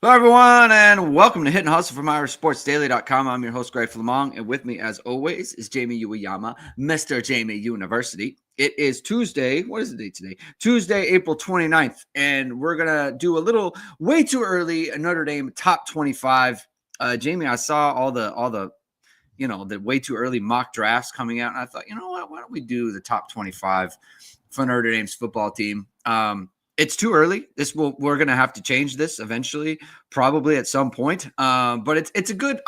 Hello, everyone, and welcome to Hit and Hustle from IrishSportsDaily.com. I'm your host, Ge Flammang, and with me, as always, is Jamie Uyeyama, Mr. Jamie University. It is Tuesday. What is the date today? Tuesday, April 29th, and we're going to do a little way too early Notre Dame top 25. Jamie, I saw all the way too early mock drafts coming out, and I thought, you know what? Why don't we do the top 25 for Notre Dame's football team? It's too early. We're going to have to change this eventually, probably at some point. But it's a good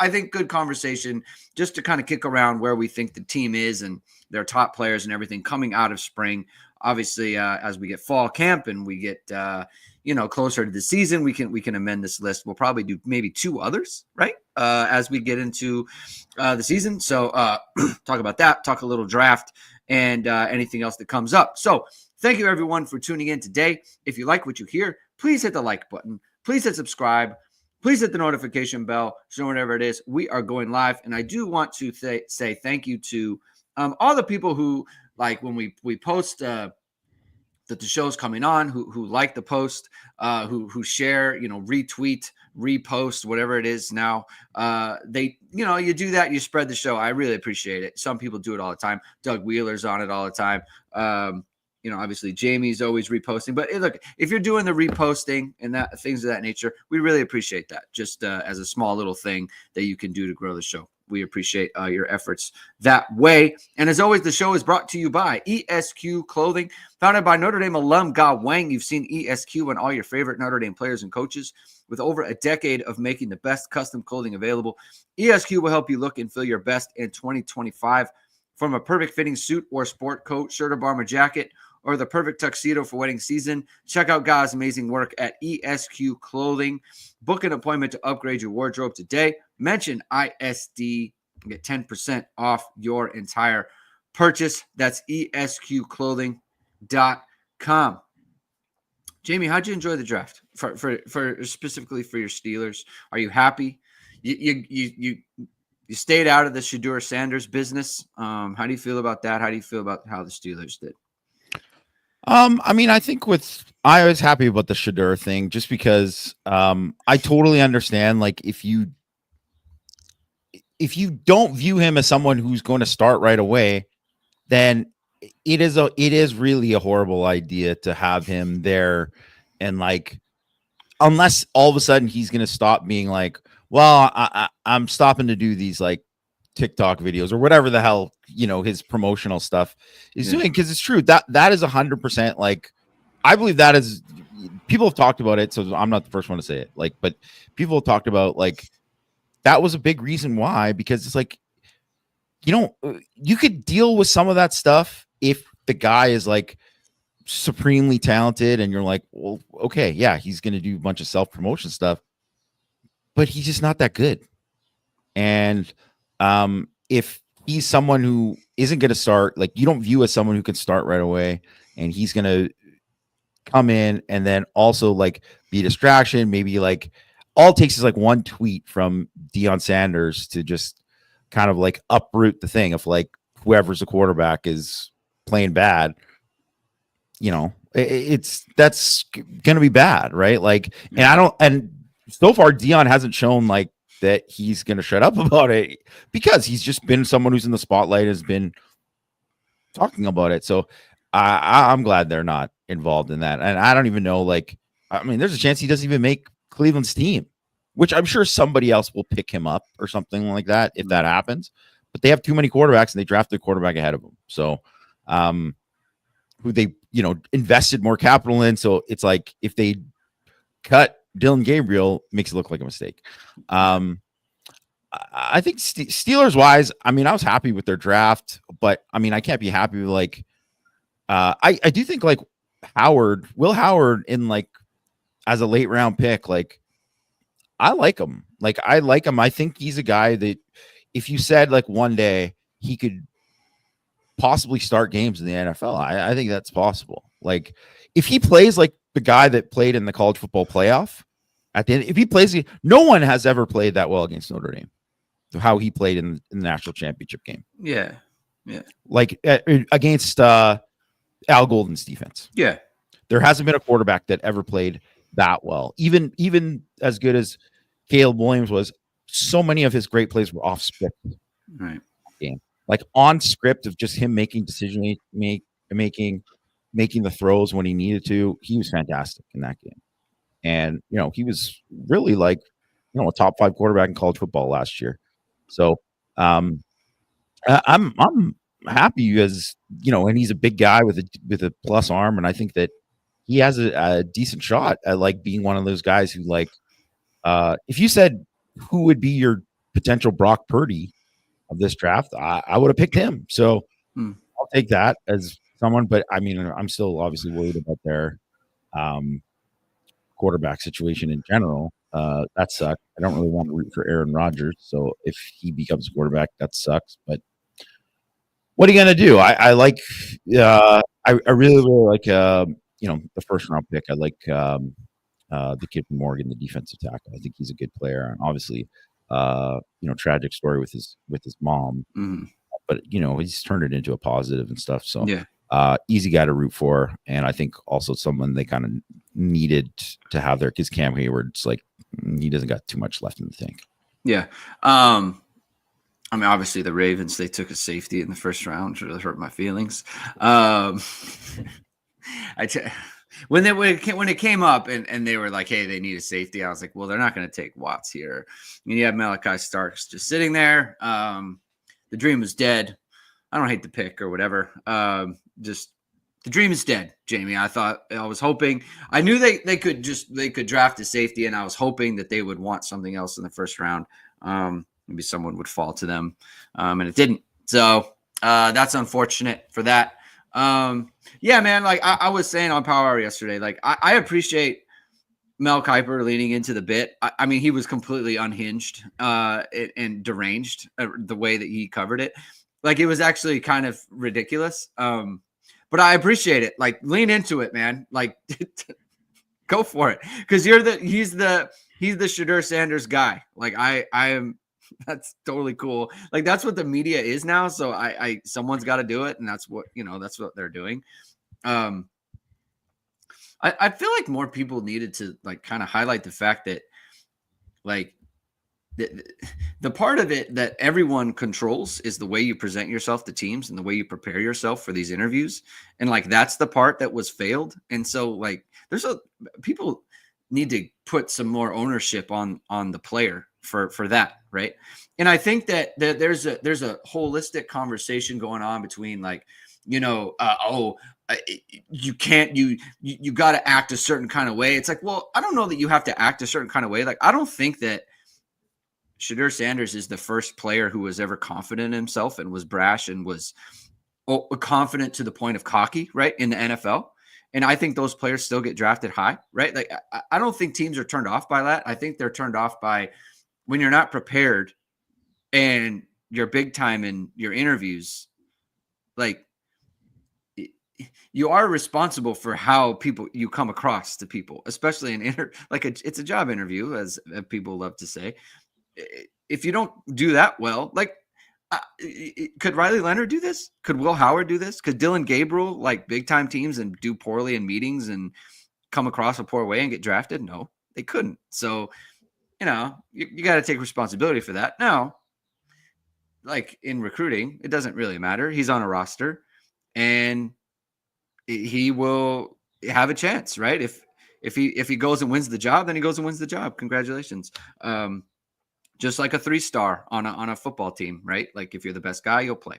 conversation just to kind of kick around where we think the team is and their top players and everything coming out of spring. Obviously, as we get fall camp and we get closer to the season, we can amend this list. We'll probably do maybe two others, right? As we get into the season. So talk about that. Talk a little draft and anything else that comes up. So. Thank you, everyone, for tuning in today. If you like what you hear, please hit the like button. Please hit subscribe. Please hit the notification bell. So whenever it is, we are going live. And I do want to say thank you to all the people who, like, when we post that the show's coming on, who like the post, who share, retweet, repost, whatever it is now. You do that, you spread the show. I really appreciate it. Some people do it all the time. Doug Wheeler's on it all the time. Obviously Jamie's always reposting, but look, if you're doing the reposting and that things of that nature, we really appreciate that. Just as a small little thing that you can do to grow the show. We appreciate your efforts that way. And as always, the show is brought to you by ESQ Clothing, founded by Notre Dame alum Ge Wang. You've seen ESQ on all your favorite Notre Dame players and coaches. With over a decade of making the best custom clothing available, ESQ will help you look and feel your best in 2025. From a perfect fitting suit or sport coat, shirt or bomber jacket, or the perfect tuxedo for wedding season, check out Ge's amazing work at ESQ Clothing. Book an appointment to upgrade your wardrobe today. Mention ISD and get 10% off your entire purchase. That's ESQclothing.com. Jamie, how'd you enjoy the draft for specifically for your Steelers? Are you happy? You stayed out of the Shedeur Sanders business. How do you feel about that? How do you feel about how the Steelers did? I think I was happy about the Shedeur thing just because I totally understand, like, if you don't view him as someone who's going to start right away, then it is really a horrible idea to have him there. And, like, unless all of a sudden he's going to stop being like, well, I'm stopping to do these, like, TikTok videos or whatever the hell, his promotional stuff is doing. Cause it's true that is 100%. Like, I believe that is, people have talked about it. So I'm not the first one to say it, like, but people have talked about, like, that was a big reason why, because it's like, you could deal with some of that stuff if the guy is, like, supremely talented and you're like, well, okay, yeah, he's going to do a bunch of self-promotion stuff, but he's just not that good. And if he's someone who isn't going to start, like, you don't view as someone who can start right away, and he's going to come in and then also, like, be a distraction, maybe, like, all it takes is, like, one tweet from Deion Sanders to just kind of, like, uproot the thing if, like, whoever's the quarterback is playing bad, that's going to be bad. Right. Like, and so far Deion hasn't shown, like, that he's going to shut up about it, because he's just been someone who's in the spotlight, has been talking about it. So I'm glad they're not involved in that. And I don't even know, like, there's a chance he doesn't even make Cleveland's team, which I'm sure somebody else will pick him up or something like that if that happens. But they have too many quarterbacks and they drafted a quarterback ahead of him. So who they, invested more capital in. So it's like, if they cut Dylan Gabriel, makes it look like a mistake. I think Steelers wise, I was happy with their draft, but I can't be happy with, like, I do think, like, Will Howard in, like, as a late round pick, like, I like him. I think he's a guy that if you said, like, one day he could possibly start games in the NFL, I think that's possible. Like, if he plays like the guy that played in the college football playoff at the end, if he plays, no one has ever played that well against Notre Dame, how he played in the national championship game. Yeah. Like, against Al Golden's defense. Yeah. There hasn't been a quarterback that ever played that well. Even as good as Caleb Williams was, so many of his great plays were off script Right. game. Like on script of just him making making making the throws when he needed to. He was fantastic in that game. And he was really like a top 5 quarterback in college football last year. So um I'm happy as and he's a big guy with a plus arm, and I think that he has a decent shot at like being one of those guys who like if you said who would be your potential Brock Purdy of this draft, I would have picked him. So Hmm. I'll take that as someone, but I mean I'm still obviously worried about their um quarterback situation in general. That sucks. I don't really want to root for Aaron Rodgers, so if he becomes a quarterback, that sucks. But what are you gonna do? I like. I really like. The first round pick. I like the kid from Morgan, the defensive tackle. I think he's a good player, and obviously, tragic story with his mom. Mm-hmm. But he's turned it into a positive and stuff. So Yeah. easy guy to root for, and I think also someone they kind of needed to have there because Cam Hayward's like he doesn't got too much left in the tank. Yeah. I mean, obviously the Ravens, they took a safety in the first round, which really hurt my feelings. When it came up and they were like, hey, they need a safety, I was like, well, they're not going to take Watts here. And you have Malachi Starks just sitting there. The dream was dead. I don't hate the pick or whatever. Just the dream is dead, Jamie. I was hoping, I knew they could draft a safety, and I was hoping that they would want something else in the first round. Maybe someone would fall to them, and it didn't. So that's unfortunate for that. Yeah, man. Like I was saying on Power Hour yesterday, like I appreciate Mel Kiper leaning into the bit. I mean, he was completely unhinged and deranged the way that he covered it. Like it was actually kind of ridiculous. But I appreciate it. Like lean into it, man. Like go for it, because he's the Shedeur Sanders guy. Like I am. That's totally cool. Like that's what the media is now. So someone's got to do it, and that's what they're doing. I feel like more people needed to like kind of highlight the fact that like the part of it that everyone controls is the way you present yourself to teams and the way you prepare yourself for these interviews. And like that's the part that was failed. And so like people need to put some more ownership on the player for that, right? And I think that there's a holistic conversation going on between like, you can't you got to act a certain kind of way. It's like, well, I don't know that you have to act a certain kind of way. Like I don't think that Shedeur Sanders is the first player who was ever confident in himself and was brash and was confident to the point of cocky, right, in the NFL. And I think those players still get drafted high, right? Like I don't think teams are turned off by that. I think they're turned off by when you're not prepared and you're big time in your interviews. Like you are responsible for how you come across to people, especially it's a job interview, as people love to say. If you don't do that well, like could Riley Leonard do this? Could Will Howard do this? Could Dylan Gabriel like big time teams and do poorly in meetings and come across a poor way and get drafted? No, they couldn't. So, you got to take responsibility for that. Now, like in recruiting, it doesn't really matter. He's on a roster and he will have a chance, right? If he goes and wins the job, then he goes and wins the job. Congratulations. Just like a 3-star on a football team, right? Like if you're the best guy, you'll play.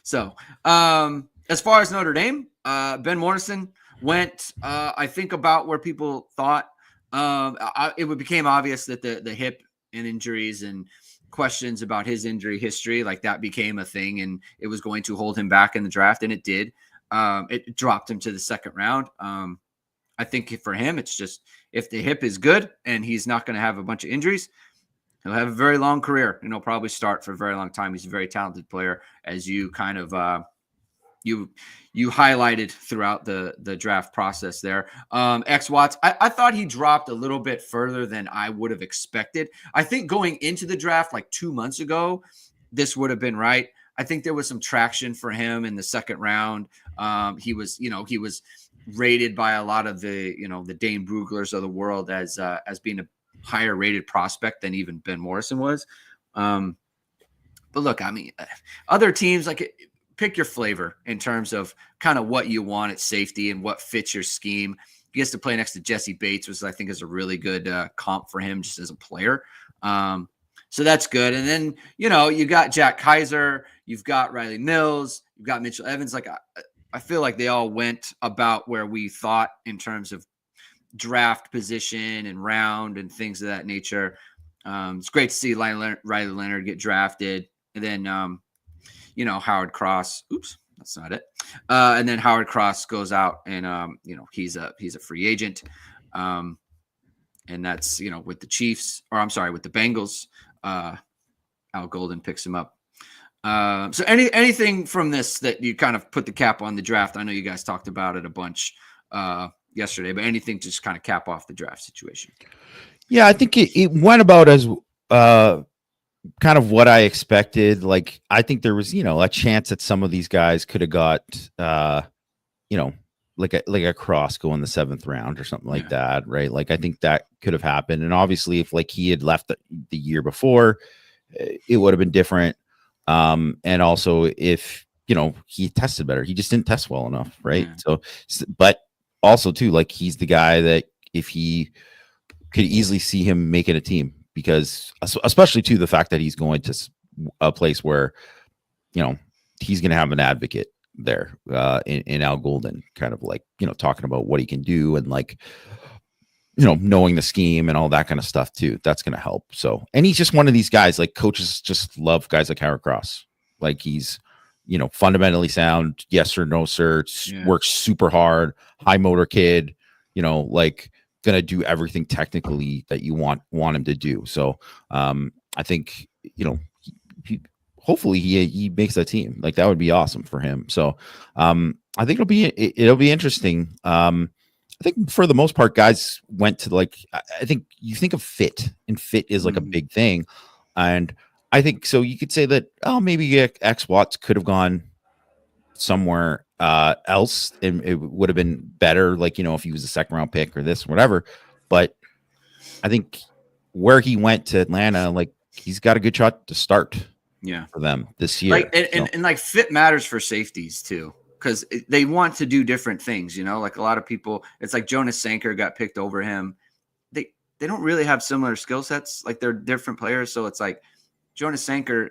So as far as Notre Dame, Ben Morrison went, I think, about where people thought. It became obvious that the hip and injuries and questions about his injury history, like that became a thing, and it was going to hold him back in the draft, and it did. It dropped him to the second round. I think for him, it's just if the hip is good and he's not going to have a bunch of injuries, he'll have a very long career, and he'll probably start for a very long time. He's a very talented player, as you kind of you highlighted throughout the draft process there. X Watts, I thought he dropped a little bit further than I would have expected. I think going into the draft like 2 months ago, this would have been right. I think there was some traction for him in the second round. He was rated by a lot of the the Dane Bruglers of the world as being a higher rated prospect than even Ben Morrison was. But look, I mean, other teams pick your flavor in terms of kind of what you want at safety and what fits your scheme. He gets to play next to Jesse Bates, which I think is a really good comp for him just as a player. So that's good. And then, you got Jack Kaiser, you've got Riley Mills, you've got Mitchell Evans. Like, I feel like they all went about where we thought in terms of draft position and round and things of that nature. It's great to see Riley Leonard get drafted. And then, Howard Cross. Oops, that's not it. And then Howard Cross goes out and, he's a free agent. And that's, with the Chiefs, or I'm sorry, with the Bengals. Al Golden picks him up. So anything from this that you kind of put the cap on the draft? I know you guys talked about it a bunch yesterday, but anything to just kind of cap off the draft situation? Yeah, I think it went about as kind of what I expected. Like, I think there was, a chance that some of these guys could have got, like a Cross go in the 7th round or something like that, right? Like, I think that could have happened. And obviously, if like he had left the year before, it would have been different. And also if, he tested better, he just didn't test well enough, right? So, but also too, like, he's the guy that if he could easily see him making a team, because especially to the fact that he's going to a place where, he's going to have an advocate there in Al Golden, kind of like, talking about what he can do and like, knowing the scheme and all that kind of stuff too. That's going to help. So, and he's just one of these guys, like, coaches just love guys like Howard Cross. Like, he's, fundamentally sound, yes or no sir, works super hard, high motor kid, like, gonna do everything technically that you want him to do. So I think, hopefully he makes that team. Like, that would be awesome for him. So I think it'll be interesting. I think for the most part, guys went to, like, I think you think of fit, and fit is like a big thing. And I think, so you could say that, maybe X Watts could have gone somewhere else and it would have been better. Like, if he was a 2nd round pick or this, whatever. But I think where he went to Atlanta, like, he's got a good shot to start for them this year. Like, and like, fit matters for safeties too, because they want to do different things, like a lot of people, it's like Jonas Sanker got picked over him. They don't really have similar skill sets. Like, they're different players. So it's like Jonas Sanker,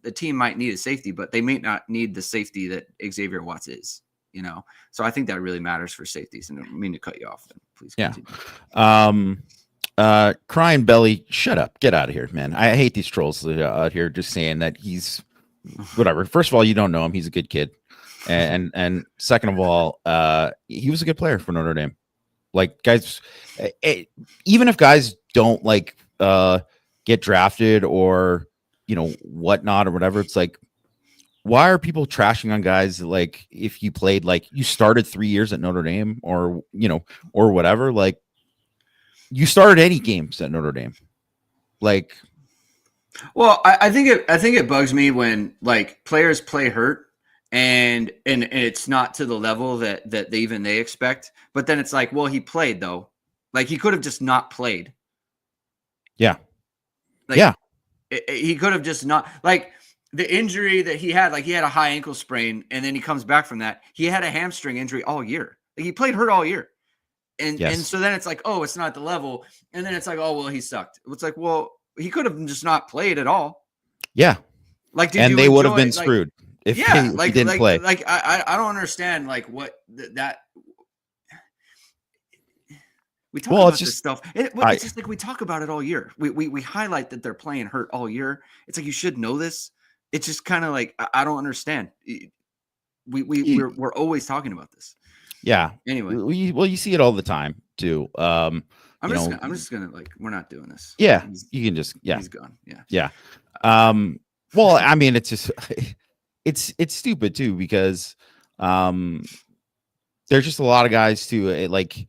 the team might need a safety, but they may not need the safety that Xavier Watts is, So I think that really matters for safeties. And I don't mean to cut you off. Then please continue. Crying Belly, shut up, get out of here, man. I hate these trolls out here just saying that he's whatever. First of all, you don't know him. He's a good kid. And second of all, he was a good player for Notre Dame. Like, guys, even if guys don't like get drafted or whatnot or whatever, it's like, why are people trashing on guys like, if you played, like, you started 3 years at Notre Dame or or whatever, like, you started any games at Notre Dame, like. Well, I think it bugs me when, like, players play hurt and it's not to the level that they expect. But then it's like, well, he played though. Like, he could have just not played. Yeah. Like, yeah. He could have just not, like, the injury that he had, like, he had a high ankle sprain and then he comes back from that. He had a hamstring injury all year. Like, he played hurt all year. And so then it's like, oh, it's not the level. And then it's like, oh, well, he sucked. It's like, well, he could have just not played at all. Yeah. Like, and they would have been screwed if he didn't play. Like, I don't understand, like, what that we talk about this stuff. It's just like, we talk about it all year. We highlight that they're playing hurt all year. It's like, you should know this. It's just kind of like, I don't understand. We're always talking about this. Yeah. Anyway, you see it all the time too. I'm just gonna, like, we're not doing this. Yeah, you can just he's gone. Yeah. Yeah. Well, I mean, it's just it's stupid too, because there's just a lot of guys too. Like,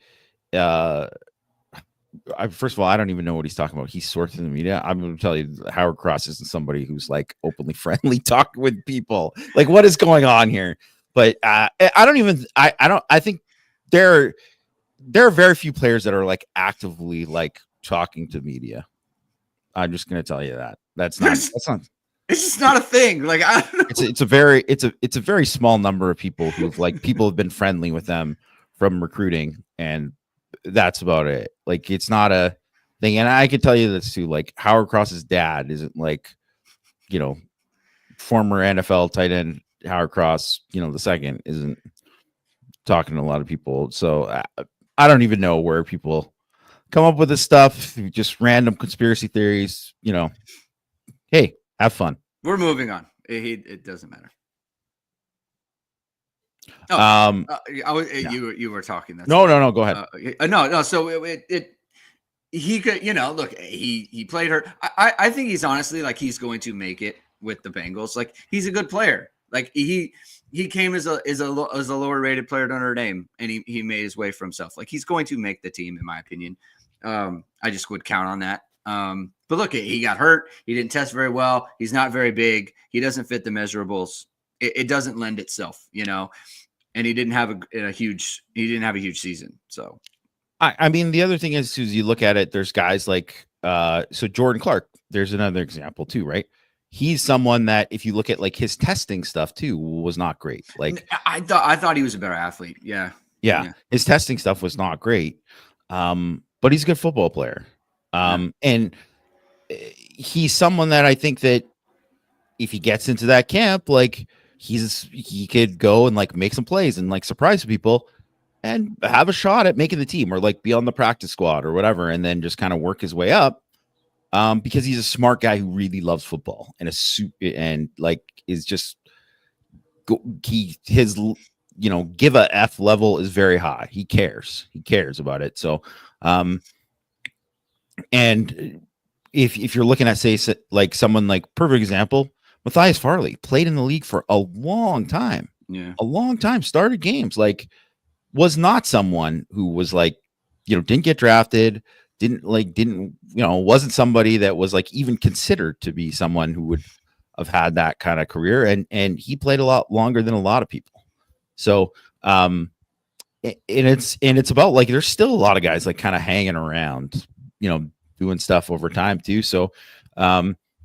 first of all, I don't even know what he's talking about. He's sourcing the media. I'm going to tell you, Howard Cross isn't somebody who's, like, openly friendly, talking with people. Like, what is going on here? But I think there are very few players that are like actively like talking to media. I'm just going to tell you that. That's not. It's just not a thing. Like, I don't know. It's a very small number of people who've like people have been friendly with them from recruiting, and that's about it. Like, it's not a thing. And I can tell you this too. Like, Howard Cross's dad isn't like, former NFL tight end Howard Cross, the second, isn't talking to a lot of people. So I don't even know where people come up with this stuff. Just random conspiracy theories. Hey, have fun. We're moving on. It doesn't matter. Oh, you were talking. That's no. Go ahead. No. So he could, look, he played hurt. I think he's honestly like he's going to make it with the Bengals. Like, he's a good player. Like, he came as a lower rated player to Notre Dame, and he made his way for himself. Like, he's going to make the team, in my opinion. I just would count on that. But look, he got hurt. He didn't test very well. He's not very big. He doesn't fit the measurables. It doesn't lend itself, and he didn't have a huge season. So, I mean, the other thing is you look at it, there's guys like, so Jordan Clark, there's another example too, right? He's someone that if you look at like his testing stuff too, was not great. Like, I thought he was a better athlete. Yeah. His testing stuff was not great. But he's a good football player. And he's someone that I think that if he gets into that camp, like he could go and like make some plays and like surprise people and have a shot at making the team, or like be on the practice squad or whatever, and then just kind of work his way up. Because he's a smart guy who really loves football and is just his give a F level is very high. He cares about it. So, and if you're looking at, say, like someone like, perfect example, Matthias Farley played in the league for a long time. Yeah. A long time, started games, like was not someone who was like, didn't get drafted, wasn't somebody that was like even considered to be someone who would have had that kind of career. And he played a lot longer than a lot of people. So, and it's about like, there's still a lot of guys like kind of hanging around, doing stuff over time too. So,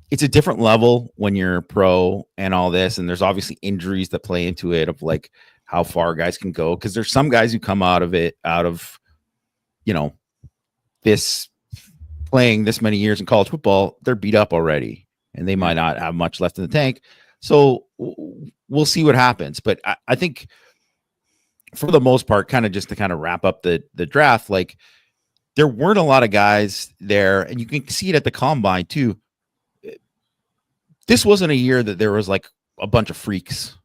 it's a different level when you're pro and all this. And there's obviously injuries that play into it, of like how far guys can go. Cause there's some guys who come out of this playing this many years in college football, they're beat up already and they might not have much left in the tank. So we'll see what happens. But I think for the most part, kind of just to kind of wrap up the draft, like there weren't a lot of guys there, and you can see it at the combine too. This wasn't a year that there was like a bunch of freaks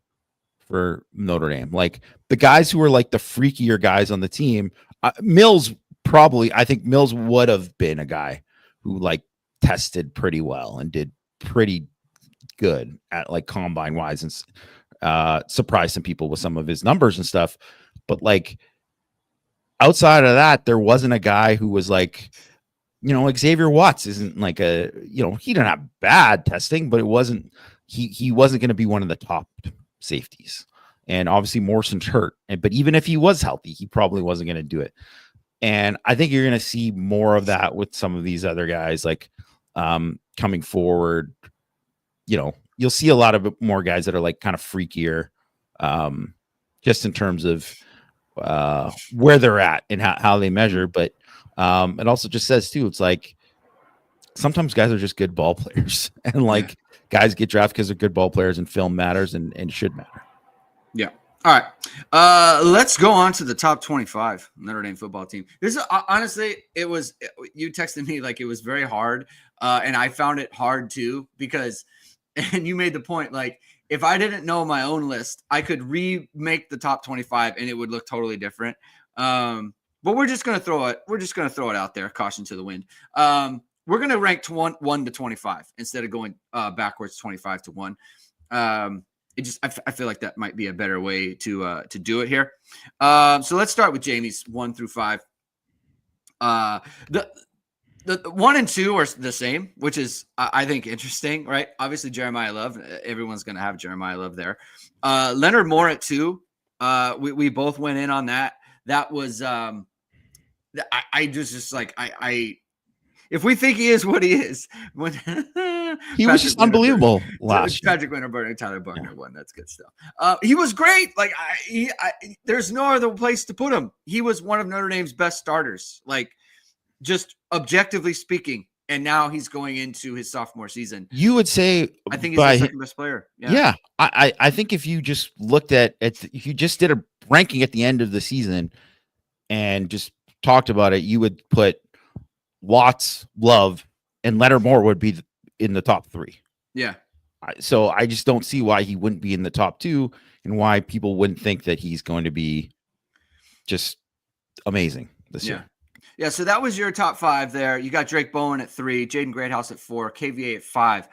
for Notre Dame. Like the guys who were like the freakier guys on the team, Mills I think Mills would have been a guy who like tested pretty well and did pretty good at like combine wise, and surprised some people with some of his numbers and stuff. But like outside of that, there wasn't a guy who was like, like Xavier Watts isn't like he didn't have bad testing, but it wasn't, he wasn't going to be one of the top safeties. And obviously Morrison's hurt. But even if he was healthy, he probably wasn't going to do it. And I think you're going to see more of that with some of these other guys, like coming forward. You'll see a lot of more guys that are like kind of freakier, just in terms of where they're at and how they measure. But it also just says too, it's like sometimes guys are just good ball players, and like guys get drafted because they're good ball players, and film matters and should matter. Yeah. All right. Let's go on to the top 25 Notre Dame football team. This is honestly, you texted me like it was very hard. And I found it hard too, because, and you made the point, like, if I didn't know my own list, I could remake the top 25 and it would look totally different. But we're just going to throw it out there. Caution to the wind. We're going to rank 1 to 25 instead of going backwards 25 to 1. I feel like that might be a better way to do it here. So let's start with Jamie's 1 through 5. The 1 and 2 are the same, which is, I think, interesting, right? Obviously, Jeremiah Love, everyone's going to have Jeremiah Love there. Leonard Moore at 2. We both went in on that. that was I just like I if we think he is what he is, when He was just unbelievable last year. Patrick Winterberg and Tyler Yeah. Buckner won. That's good stuff. He was great. Like there's no other place to put him. He was one of Notre Dame's best starters, like just objectively speaking. And now he's going into his sophomore season. You would say, I think he's the second best player. Yeah. I think if you just looked at if you just did a ranking at the end of the season and just talked about it, you would put Watts, Love, and Leonard Moore would be in the top 3. Yeah. So I just don't see why he wouldn't be in the top 2 and why people wouldn't think that he's going to be just amazing this year. Yeah, so that was your top 5 there. You got Drake Bowen at 3, Jaden Greathouse at 4, KVA at 5.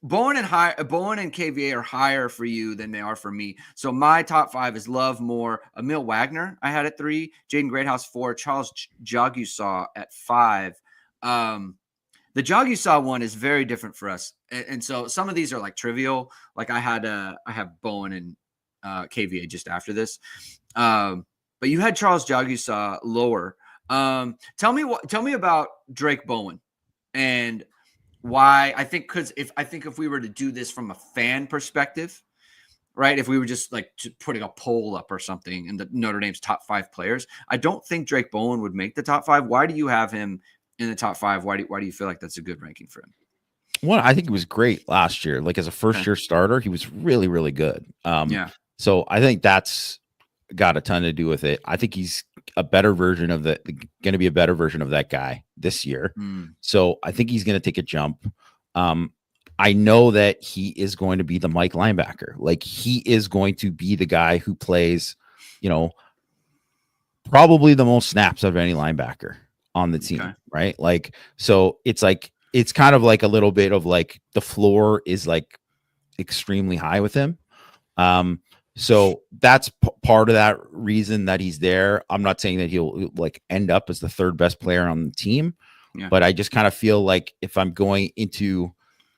Bowen and KVA are higher for you than they are for me. So my top 5 is Love, Moore, Emil Wagner I had at 3, Jaden Greathouse 4, Charles Jagusaw at 5. The Jagusaw one is very different for us, and so some of these are like trivial. Like I have Bowen and KVA just after this, but you had Charles Jagusaw lower. Tell me about Drake Bowen and why. I think if we were to do this from a fan perspective, right? If we were just like putting a poll up or something in the Notre Dame's top 5 players, I don't think Drake Bowen would make the top 5. Why do you have him in the top 5? Why do you feel like that's a good ranking for him? Well, I think he was great last year. Like as a first-year starter, he was really, really good. So I think that's got a ton to do with it. I think he's a better version of going to be a better version of that guy this year. So I think he's going to take a jump. I know that he is going to be the Mike linebacker. Like he is going to be the guy who plays, probably the most snaps of any linebacker on the team, right? Like, so it's kind of like a little bit of like the floor is like extremely high with him. So that's part of that reason that he's there. I'm not saying that he'll like end up as the 3rd best player on the team, but I just kind of feel like if I'm going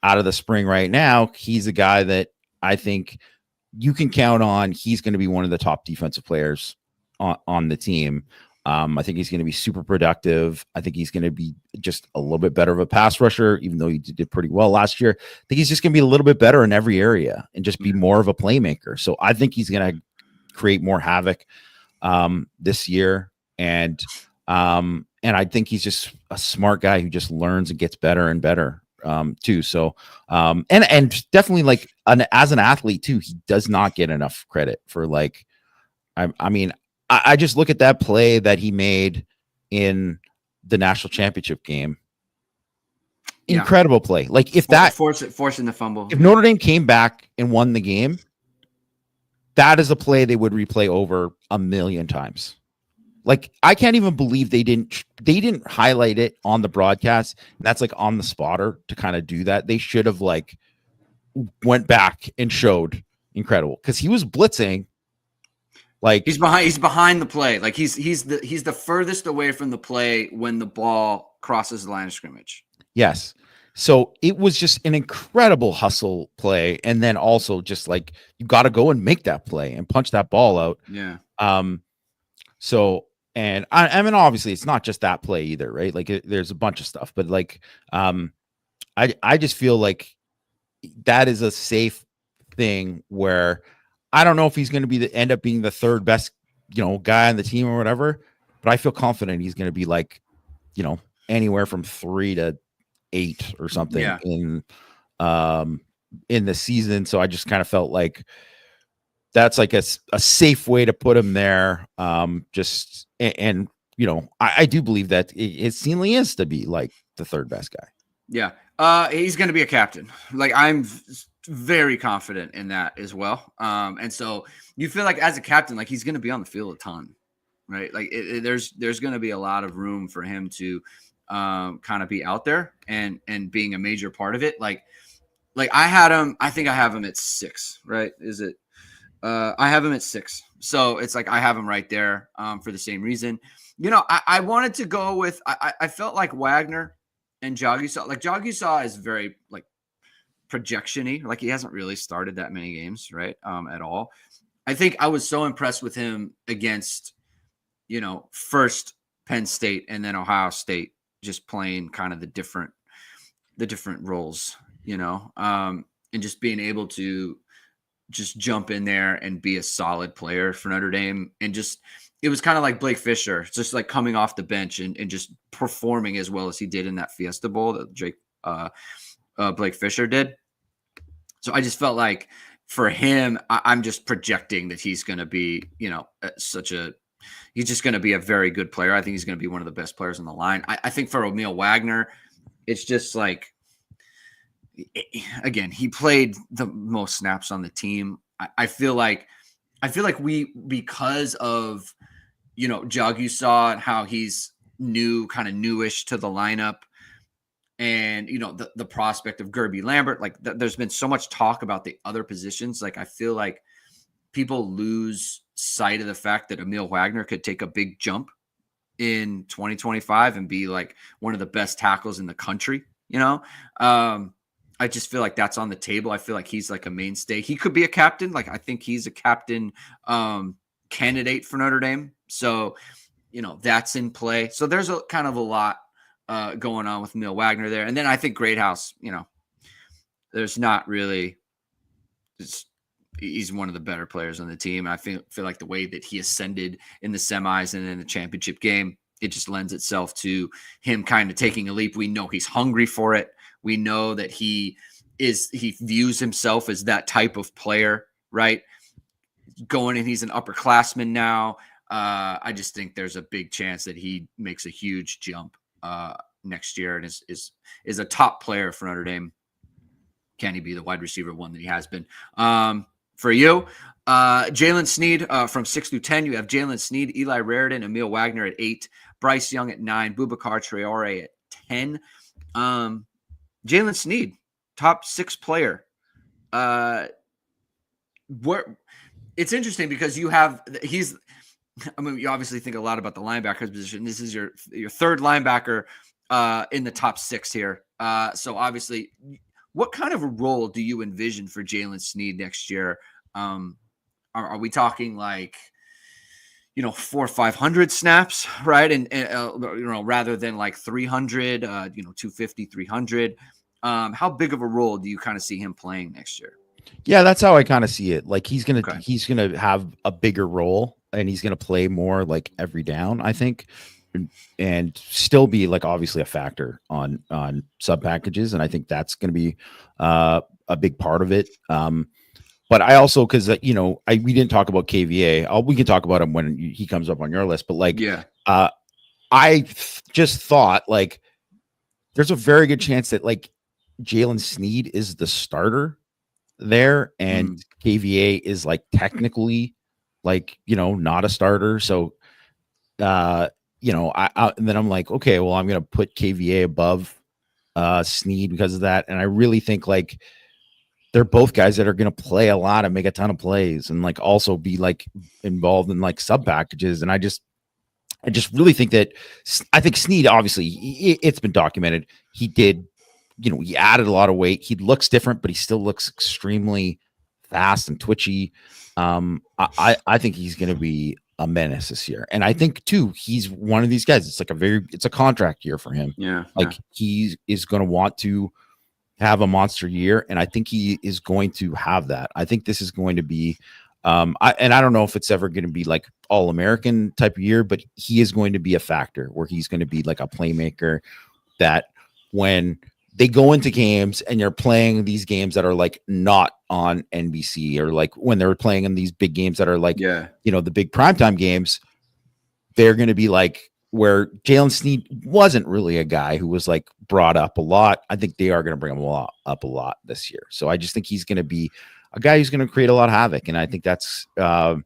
out of the spring right now, he's a guy that I think you can count on. He's going to be one of the top defensive players on the team. I think he's going to be super productive. I think he's going to be just a little bit better of a pass rusher, even though he did pretty well last year. I think he's just going to be a little bit better in every area and just be more of a playmaker. So I think he's going to create more havoc this year. And I think he's just a smart guy who just learns and gets better and better too. So and definitely like as an athlete too, he does not get enough credit for like, I mean, I just look at that play that he made in the national championship game. Incredible play. Like if forcing the fumble, if Notre Dame came back and won the game, that is a play they would replay over 1,000,000 times. Like I can't even believe they didn't highlight it on the broadcast. And that's like on the spotter to kind of do that. They should have like went back and showed incredible because he was blitzing. Like he's behind the play. Like he's the furthest away from the play when the ball crosses the line of scrimmage. Yes. So it was just an incredible hustle play. And then also just like, you got to go and make that play and punch that ball out. Yeah. So, and I mean, obviously it's not just that play either, right? Like there's a bunch of stuff, but like, I just feel like that is a safe thing where I don't know if he's going to end up being the 3rd best, guy on the team or whatever, but I feel confident he's going to be like, anywhere from 3 to 8 or something in the season. So I just kind of felt like that's like a safe way to put him there. I do believe that it seemingly is to be like the 3rd best guy. Yeah. He's going to be a captain. Like I'm very confident in that as well. And so you feel like as a captain, like he's going to be on the field a ton, right? Like there's going to be a lot of room for him to kind of be out there and being a major part of it. Like I think I have him at 6, right? Is it? I have him at 6. So it's like I have him right there for the same reason. I wanted to go with I felt like Wagner and Jagusaw. Like Jagusaw is very like projection-y. Like he hasn't really started that many games, right? At all. I think I was so impressed with him against first Penn State and then Ohio State, just playing kind of the different roles, and just being able to just jump in there and be a solid player for Notre Dame. And just, it was kind of like Blake Fisher, just like coming off the bench and just performing as well as he did in that Fiesta Bowl that Blake Fisher did. So I just felt like for him, I'm just projecting that he's going to be, he's just going to be a very good player. I think he's going to be one of the best players on the line. I think for Emil Wagner, it's just like, again, he played the most snaps on the team. I feel like we, because of, Jagusaw and how he's kind of newish to the lineup, and the prospect of Gerby Lambert, like there's been so much talk about the other positions. Like I feel like people lose sight of the fact that Emil Wagner could take a big jump in 2025 and be like one of the best tackles in the country. I just feel like that's on the table. I feel like he's like a mainstay. He could be a captain. Like I think he's a captain candidate for Notre Dame. So, that's in play. So there's a kind of a lot going on with Emil Wagner there. And then I think Greathouse, there's not really, he's one of the better players on the team. I feel like the way that he ascended in the semis and in the championship game, it just lends itself to him kind of taking a leap. We know he's hungry for it. We know that he views himself as that type of player, right? Going in, he's an upperclassman now. I just think there's a big chance that he makes a huge jump next year and is a top player for Notre Dame. Can he be the wide receiver one that he has been? For you, Jalen Sneed from 6 through 10, you have Jalen Sneed, Eli Raridan, Emil Wagner at 8, Bryce Young at 9, Boubacar Traore at 10. Jalen Sneed, top 6 player. It's interesting because you obviously think a lot about the linebackers position. This is your third linebacker in the top 6 here. So obviously, what kind of a role do you envision for Jalen Sneed next year? Are we talking like, 400 or 500 snaps, right? And rather than like 300, 250, 300. How big of a role do you kind of see him playing next year? Yeah, that's how I kind of see it. Like he's gonna have a bigger role and he's gonna play more like every down, I think, and still be like obviously a factor on sub packages. And I think that's gonna be a big part of it. But I also, because we didn't talk about KVA. We can talk about him when he comes up on your list. But like, yeah, I just thought like there's a very good chance that like Jalen Sneed is the starter there, and KVA is like technically like not a starter. So I and then I'm like, okay, well I'm gonna put KVA above Sneed because of that, and I really think like they're both guys that are going to play a lot and make a ton of plays and like also be like involved in like sub packages. And I just really think that I think Sneed, obviously it's been documented. He did, he added a lot of weight. He looks different, but he still looks extremely fast and twitchy. I think he's going to be a menace this year. And I think too, he's one of these guys. It's a contract year for him. Yeah. Like he is going to want to have a monster year, and I think he is going to have that. I think this is going to be I don't know if it's ever going to be like all-American type of year, but he is going to be a factor where he's going to be like a playmaker that when they go into games and you're playing these games that are like not on NBC, or like when they're playing in these big games that are like, the big primetime games, they're going to be like, where Jalen Sneed wasn't really a guy who was like brought up a lot. I think they are going to bring him up a lot this year. So I just think he's going to be a guy who's going to create a lot of havoc. And I think that's kind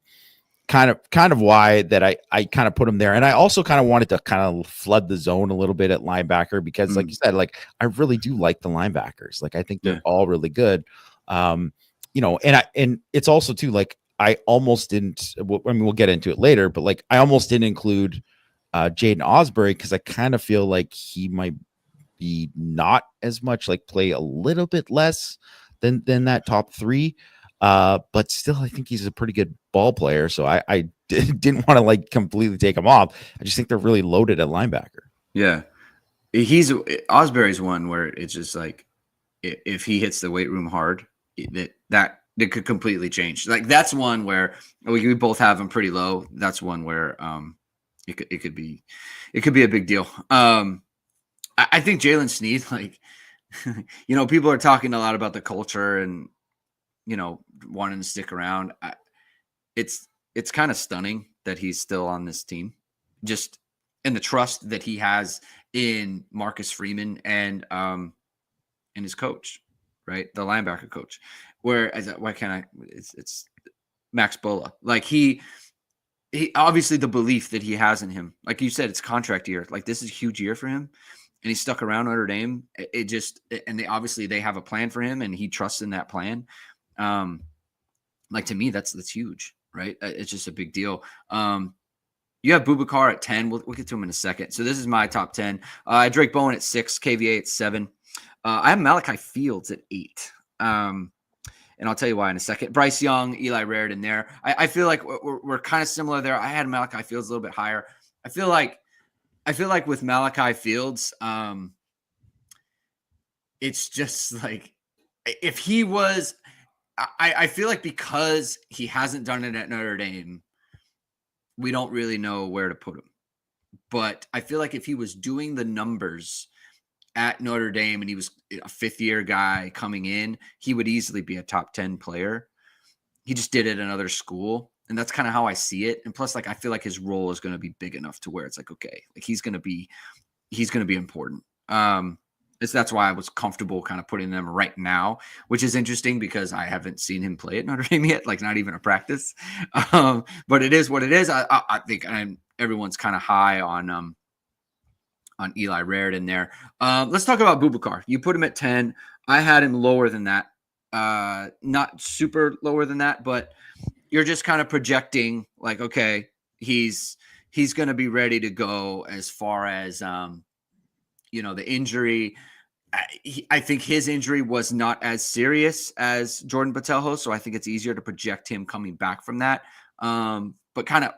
of why that I kind of put him there. And I also kind of wanted to kind of flood the zone a little bit at linebacker because like you said, like I really do like the linebackers. Like I think they're all really good. And it's also too, like I almost didn't, I mean, we'll get into it later, but like I almost didn't include Jaden Osbury because I kind of feel like he might be not as much, like play a little bit less than that top 3. But still, I think he's a pretty good ball player. So I didn't want to like completely take him off. I just think they're really loaded at linebacker. Yeah. He's Osbury's one where it's just like if he hits the weight room hard, that it could completely change. Like that's one where we both have him pretty low. That's one where it could be a big deal. I think Jalen Sneed, like people are talking a lot about the culture and wanting to stick around. It's kind of stunning that he's still on this team, just in the trust that he has in Marcus Freeman and his coach, right, the linebacker coach. Why can't I? It's Max Bola. Like he obviously the belief that he has in him. Like you said, it's contract year. Like this is a huge year for him, and he stuck around Notre Dame. And they have a plan for him, and he trusts in that plan. Like to me, that's huge, right? It's just a big deal. You have Boubacar at 10. We'll get to him in a second. So this is my top 10. Drake Bowen at 6, KVA at 7. I have Malachi Fields at 8. And I'll tell you why in a second. Bryce Young, Eli Raridan there. I feel like we're kind of similar there. I had Malachi Fields a little bit higher. I feel like with Malachi Fields, it's just like if he was – I feel like because he hasn't done it at Notre Dame, we don't really know where to put him. But I feel like if he was doing the numbers at Notre Dame and he was a fifth-year guy coming in, he would easily be a top 10 player. He just did it at another school, and that's kind of how I see it. And plus, like I feel like his role is going to be big enough to where it's like, okay, like he's going to be important. That's why I was comfortable kind of putting them right now, which is interesting because I haven't seen him play at Notre Dame yet, like not even a practice. But it is what it is. I think everyone's kind of high on Eli Raridan there. Let's talk about Boubacar. You put him at 10. I had him lower than that. Not super lower than that, but you're just kind of projecting like, okay, he's going to be ready to go as far as, the injury. I think his injury was not as serious as Jordan Botelho, so I think it's easier to project him coming back from that. But kind of,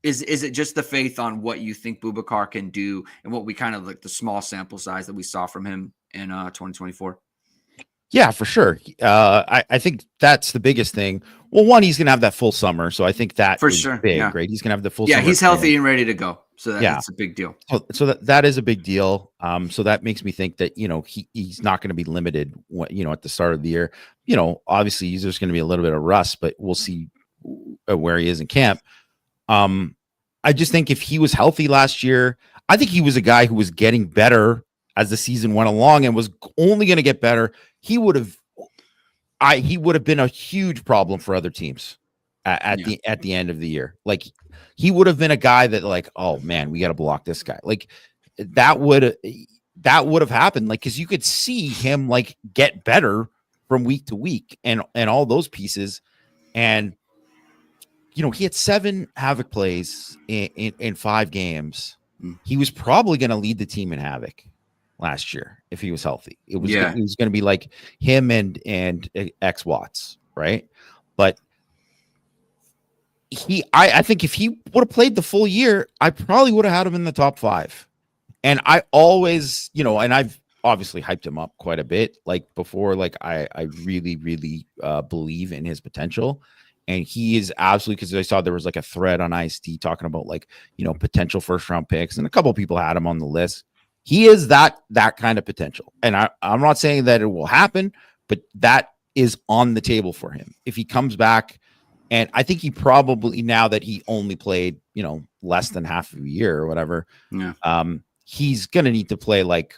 is it just the faith on what you think Boubacar can do and what we kind of like the small sample size that we saw from him in 2024? Yeah, for sure. I think that's the biggest thing. Well, one, he's going to have that full summer, so I think that for is sure big, yeah. right? He's going to have the full yeah, summer. He's healthy and ready to go. So that's a big deal. So that is a big deal. So that makes me think that, he's not going to be limited, at the start of the year. Obviously there's going to be a little bit of rust, but we'll see where he is in camp. I just think if he was healthy last year, I think he was a guy who was getting better as the season went along and was only going to get better. He would have been a huge problem for other teams at the end of the year. Like he would have been a guy that like, oh man, we got to block this guy. Like that would have happened. Like, cause you could see him like get better from week to week and all those pieces. And, he had 7 havoc plays in 5 games. He was probably going to lead the team in havoc last year if he was healthy. It was going to be like him and X Watts, right? But I think if he would have played the full year, I probably would have had him in the top 5. And I always, and I've obviously hyped him up quite a bit. Like before, like I really, really believe in his potential. And he is absolutely, because I saw there was like a thread on IST talking about like, potential first round picks. And a couple of people had him on the list. He is that kind of potential. And I'm not saying that it will happen, but that is on the table for him. If he comes back, and I think he probably, now that he only played, less than half of a year or whatever, he's going to need to play like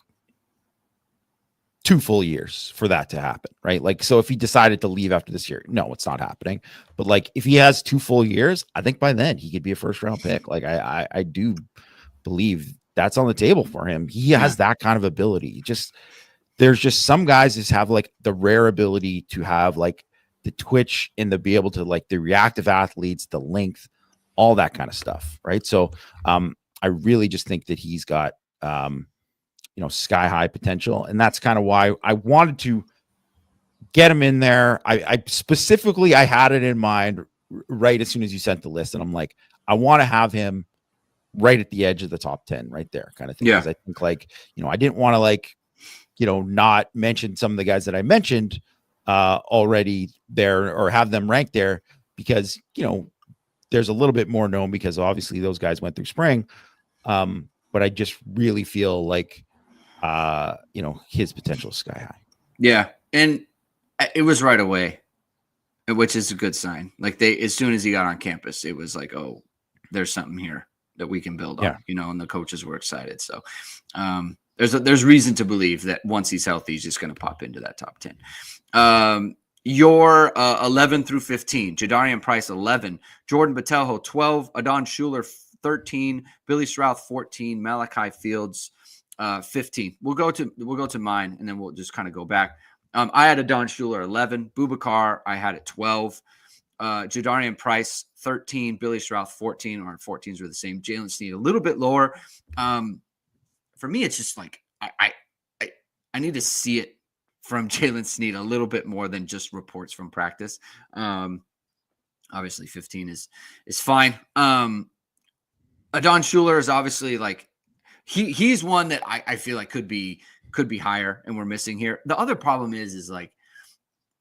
2 full years for that to happen, right? Like, so if he decided to leave after this year, no, it's not happening. But like, if he has 2 full years, I think by then he could be a first round pick. Like I do believe that's on the table for him. He has that kind of ability. There's just some guys just have like the rare ability to have like the twitch and the be able to like the reactive athletes, the length, all that kind of stuff. Right. So I really just think that he's got, sky high potential. And that's kind of why I wanted to get him in there. I specifically, I had it in mind right as soon as you sent the list. And I'm like, I want to have him right at the edge of the top 10 right there kind of thing. Yeah. Cause I think like, I didn't want to like, not mention some of the guys that I mentioned already there or have them ranked there because, there's a little bit more known because obviously those guys went through spring. But I just really feel like, his potential is sky high. Yeah. And it was right away, which is a good sign. Like as soon as he got on campus, it was like, oh, there's something here that we can build on, and the coaches were excited. So there's reason to believe that once he's healthy, he's just going to pop into that top 10. Your 11 through 15, Jadarian Price, 11, Jordan Botelho, 12, Adon Schuler, 13, Billy Strouth, 14, Malachi Fields, 15. We'll go to mine, and then we'll just kind of go back. I had Adon Schuler, 11, Boubacar, I had it 12, Jadarian Price, 13, Billy Strouth, 14, or 14s were the same. Jalen Sneed, a little bit lower. For me, it's just like I need to see it from Jalen Sneed a little bit more than just reports from practice. Obviously, 15 is fine. Adon Schuler is obviously like he's one that I feel like could be higher, and we're missing here. The other problem is like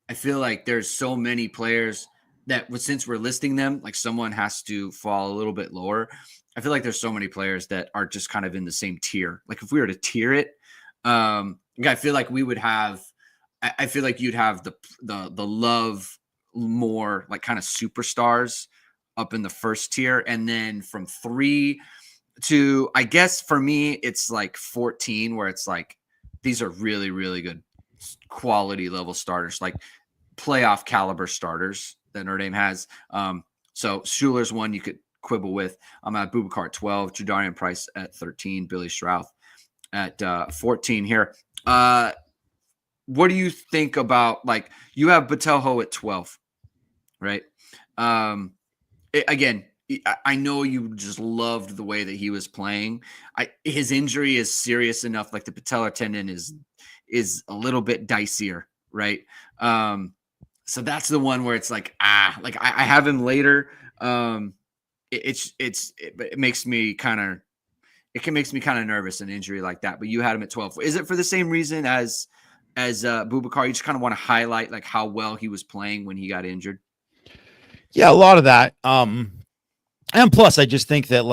I feel like there's so many players that since we're listing them, like someone has to fall a little bit lower. I feel like there's so many players that are just kind of in the same tier. Like if we were to tier it, I feel like we would have. I feel like you'd have the love more like kind of superstars up in the first tier, and then from 3 to I guess for me it's like 14, where it's like these are really really good quality level starters, like playoff caliber starters that Notre Dame has. So Schuler's one you could quibble with. I'm at Boubacar at 12, Jadarian Price at 13, Billy Strouth at 14 here. What do you think about, like, you have Botelho at 12, right? Again, I know you just loved the way that he was playing. His injury is serious enough. Like the patellar tendon is a little bit dicier, right? So that's the one where it's like, like I have him later. It makes me kind of, makes me kind of nervous, an injury like that. But you had him at 12. Is it for the same reason as Boubacar? You just kind of want to highlight like how well he was playing when he got injured? Yeah, a lot of that. And plus, I just think that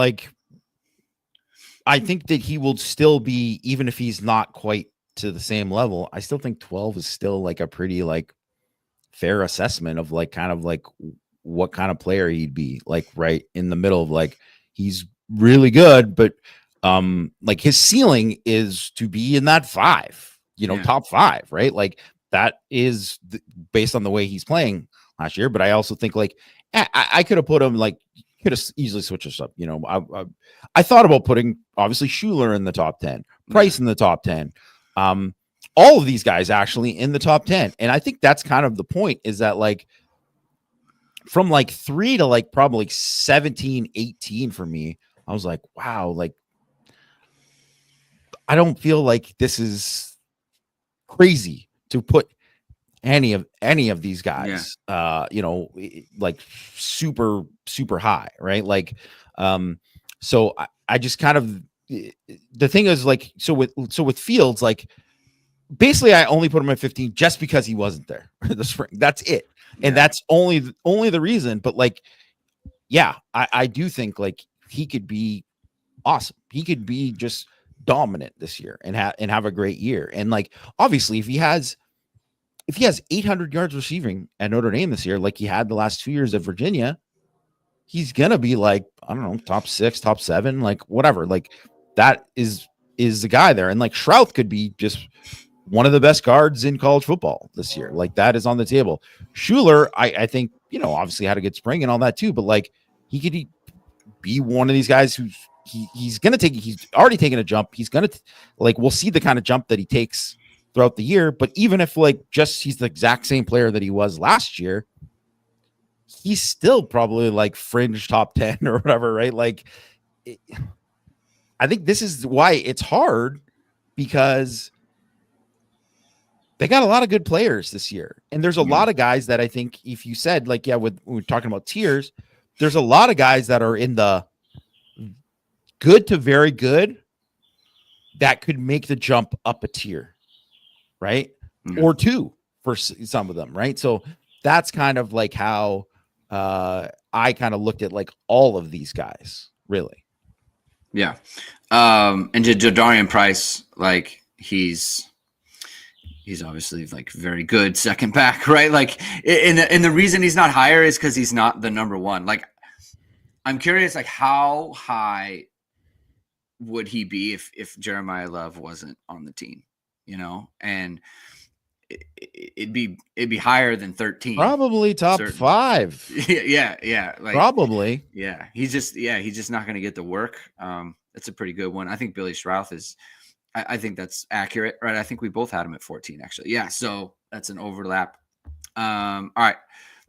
I think that he will still be, even if he's not quite to the same level, I still think 12 is still like a pretty fair assessment of kind of what kind of player he'd be, like right in the middle of he's really good, but his ceiling is to be in that 5, top 5, right? Like that is based on the way he's playing last year. But I also think I could have put him could have easily switched us up. I thought about putting obviously Schuler in the top 10, Price in the top 10, all of these guys actually in the top 10. And I think that's kind of the point, is that from 3 to probably 17, 18 for me, I was like, wow, I don't feel like this is crazy to put any of these guys, super, super high. Right. So I just kind of, the thing is so with Fields, basically I only put him at 15 just because he wasn't there the spring. That's it. Yeah. And that's only the reason. But I do think he could be awesome. He could be just dominant this year and have a great year. And obviously if he has 800 yards receiving at Notre Dame this year, like he had the last 2 years at Virginia, he's gonna be I don't know, top 6, top 7, whatever. That is the guy there. And Strouth could be just one of the best guards in college football this year. That is on the table. Schuler, I think, obviously had a good spring and all that too, but he could be one of these guys who's he's already taken a jump. He's gonna we'll see the kind of jump that he takes throughout the year. But even if just he's the exact same player that he was last year, he's still probably fringe top 10 or whatever, right? I think this is why it's hard, because they got a lot of good players this year. And there's a Yeah. lot of we that I think if you said, like, yeah, when we're talking about tiers, there's a lot of guys that are in the good to very good that could make the jump up a tier, right? Yeah. Or two for some of them, right? So that's kind of like how I kind of looked at like all of these guys, really. Yeah. And Jadarian Price, like he's obviously like very good second back, right? Like, and the reason he's not higher is because he's not the number one. Like, I'm curious, like how high would he be if Jeremiah Love wasn't on the team, you know? And it'd be higher than 13. Probably top Certainly. 5. Yeah. Like probably. Yeah, he's just not going to get the work. That's a pretty good one. I think Billy Schrouth is. I think that's accurate, right? I think we both had him at 14, actually. Yeah, so that's an overlap. All right,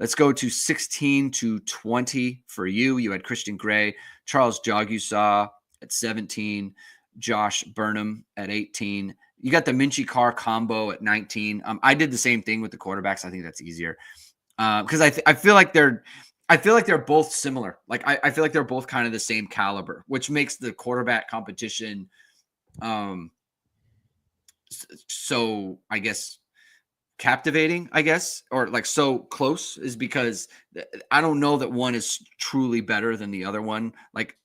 let's go to 16 to 20 for you. You had Christian Gray, Charles Jagusaw at 17, Josh Burnham at 18. You got the Minchie Carr combo at 19. I did the same thing with the quarterbacks. I think that's easier because I feel like they're both similar. Like I feel like they're both kind of the same caliber, which makes the quarterback competition so I guess captivating, I guess, or like so close is because I don't know that one is truly better than the other one. Like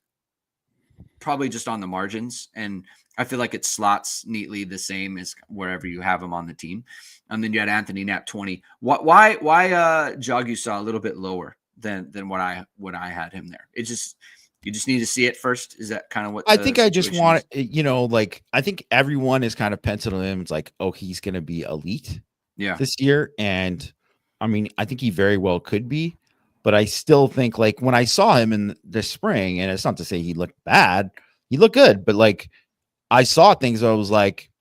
probably just on the margins. And I feel like it slots neatly the same as wherever you have them on the team. And then you had Anthony Knapp 20. Why Jagusaw a little bit lower than what I had him there? It just you just need to see it first. Is that kind of what I think I just want is? like I think everyone is kind of penciling him. It's like, oh, he's going to be elite this year. And I mean, I think he very well could be, but I still think like when I saw him in the spring, and it's not to say he looked bad, he looked good, but like I saw things I was like,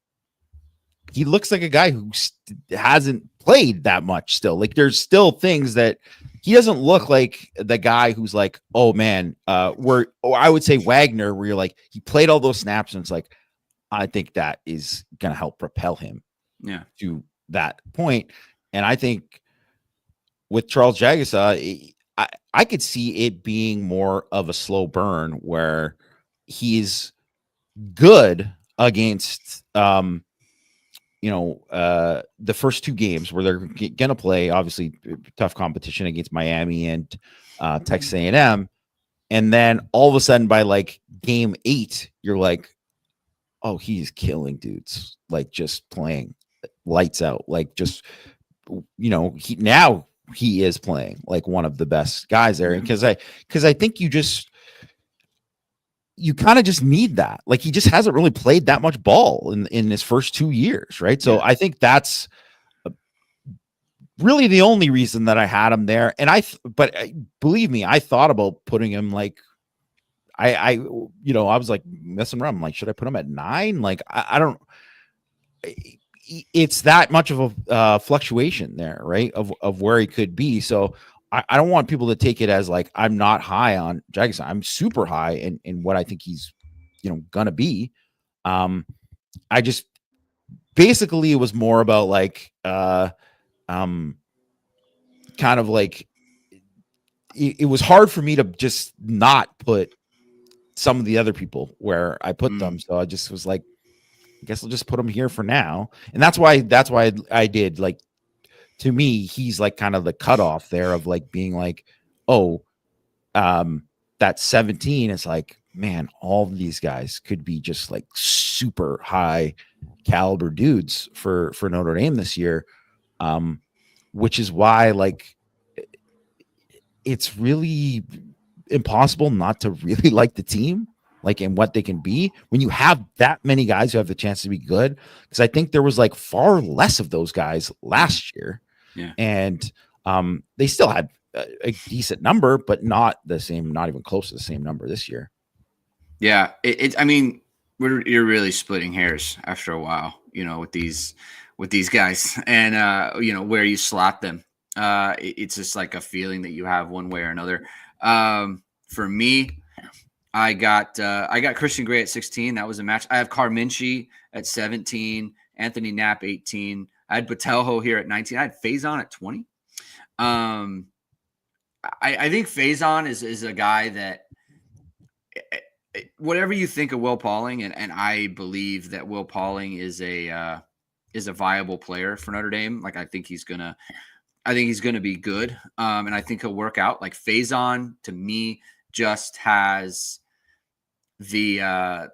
he looks like a guy who hasn't played that much still. Like there's still things that he doesn't look like the guy who's like, oh man, or I would say Wagner, where you're like, he played all those snaps and it's like, I think that is going to help propel him to that point. And I think with Charles Jagusaw, I could see it being more of a slow burn where he's good against, the first 2 games where they're going to play, obviously tough competition against Miami and Texas A&M. And then all of a sudden by like game 8, you're like, oh, he's killing dudes, like just playing lights out. Like just, he is playing like one of the best guys there. And because I think you kind of just need that. Like he just hasn't really played that much ball in his first 2 years. Right. So I think that's really the only reason that I had him there. And but believe me, I thought about putting him like, I was like messing around. I'm like, should I put him at 9? Like, I don't, it's that much of a fluctuation there, right? Of where he could be. So I don't want people to take it as like, I'm not high on Jackson. I'm super high in what I think he's, gonna be. I just basically, it was more about like, kind of like, it was hard for me to just not put some of the other people where I put them. So I just was like, I guess I'll just put him here for now. And that's why I did, like, to me, he's like kind of the cutoff there of like being like, oh, that 17 is like, man, all of these guys could be just like super high caliber dudes for Notre Dame this year. Which is why like it's really impossible not to really like the team, like, and what they can be when you have that many guys who have the chance to be good. Because I think there was like far less of those guys last year, and they still had a decent number, but not even close to the same number this year. Yeah, I mean, you're really splitting hairs after a while, with these guys, and where you slot them. It's just like a feeling that you have one way or another. For me, I got Christian Gray at 16. That was a match. I have Carr Minchie at 17, Anthony Knapp 18. I had Botelho here at 19. I had Faison at 20. I think Faison is a guy that whatever you think of Will Pauling, and I believe that Will Pauling is a viable player for Notre Dame. Like I think he's gonna be good, and I think he'll work out. Like Faison to me just has the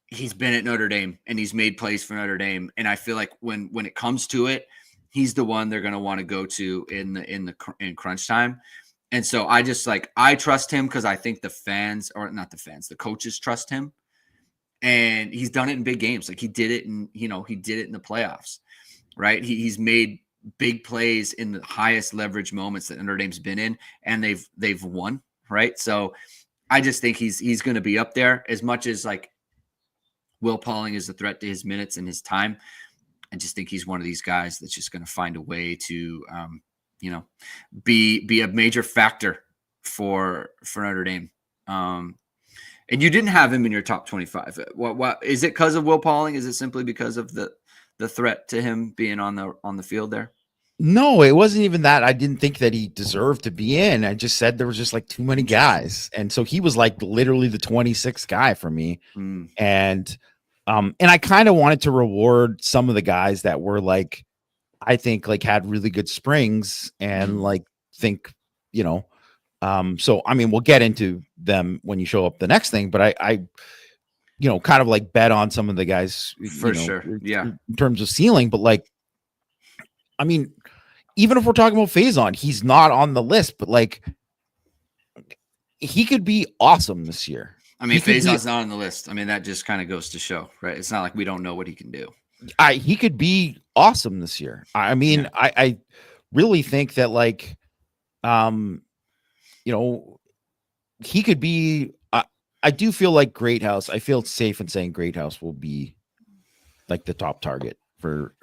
he's been at Notre Dame and he's made plays for Notre Dame, and I feel like when it comes to it, he's the one they're going to want to go to in crunch time. And so I trust him because I think the coaches trust him, and he's done it in big games. Like he did it in the playoffs, right? He's made big plays in the highest leverage moments that Notre Dame's been in, and they've won, right? So I just think he's going to be up there as much as like Will Pauling is a threat to his minutes and his time. I just think he's one of these guys that's just going to find a way to, be a major factor for Notre Dame. And you didn't have him in your top 25. What is it because of Will Pauling? Is it simply because of the threat to him being on the field there? No, it wasn't even that. I didn't think that he deserved to be in. I just said there was just like too many guys. And so he was like literally the 26th guy for me. And I kind of wanted to reward some of the guys that were like, I think like had really good springs and like think, so, I mean, we'll get into them when you show up the next thing, but I kind of like bet on some of the guys for sure. Yeah. In terms of ceiling, but like, I mean, even if we're talking about Faison, he's not on the list, but like he could be awesome this year. I mean, Faison's not on the list. I mean, that just kind of goes to show, right? It's not like we don't know what he can do. He could be awesome this year. I mean, yeah. I really think that like, he could be. I do feel like Greathouse. I feel safe in saying Greathouse will be like the top target for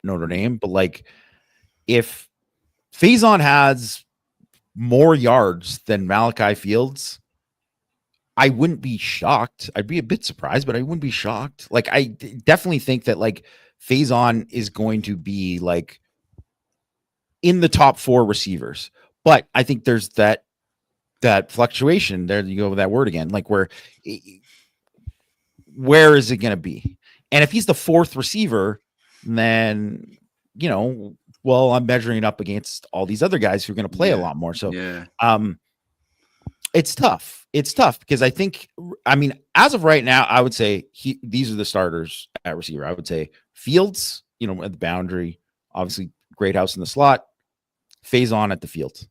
Notre Dame. But like, if Faison has more yards than Malachi Fields, I wouldn't be shocked. I'd be a bit surprised, but I wouldn't be shocked. Like, I definitely think that like Faison is going to be like in the top 4 receivers. But I think there's that fluctuation. There you go with that word again. Like where is it going to be? And if he's the 4th receiver, then, well, I'm measuring it up against all these other guys who are going to play a lot more. So, it's tough. It's tough because I mean, as of right now, I would say these are the starters at receiver. I would say Fields, at the boundary, obviously Greathouse in the slot, Faison at the field,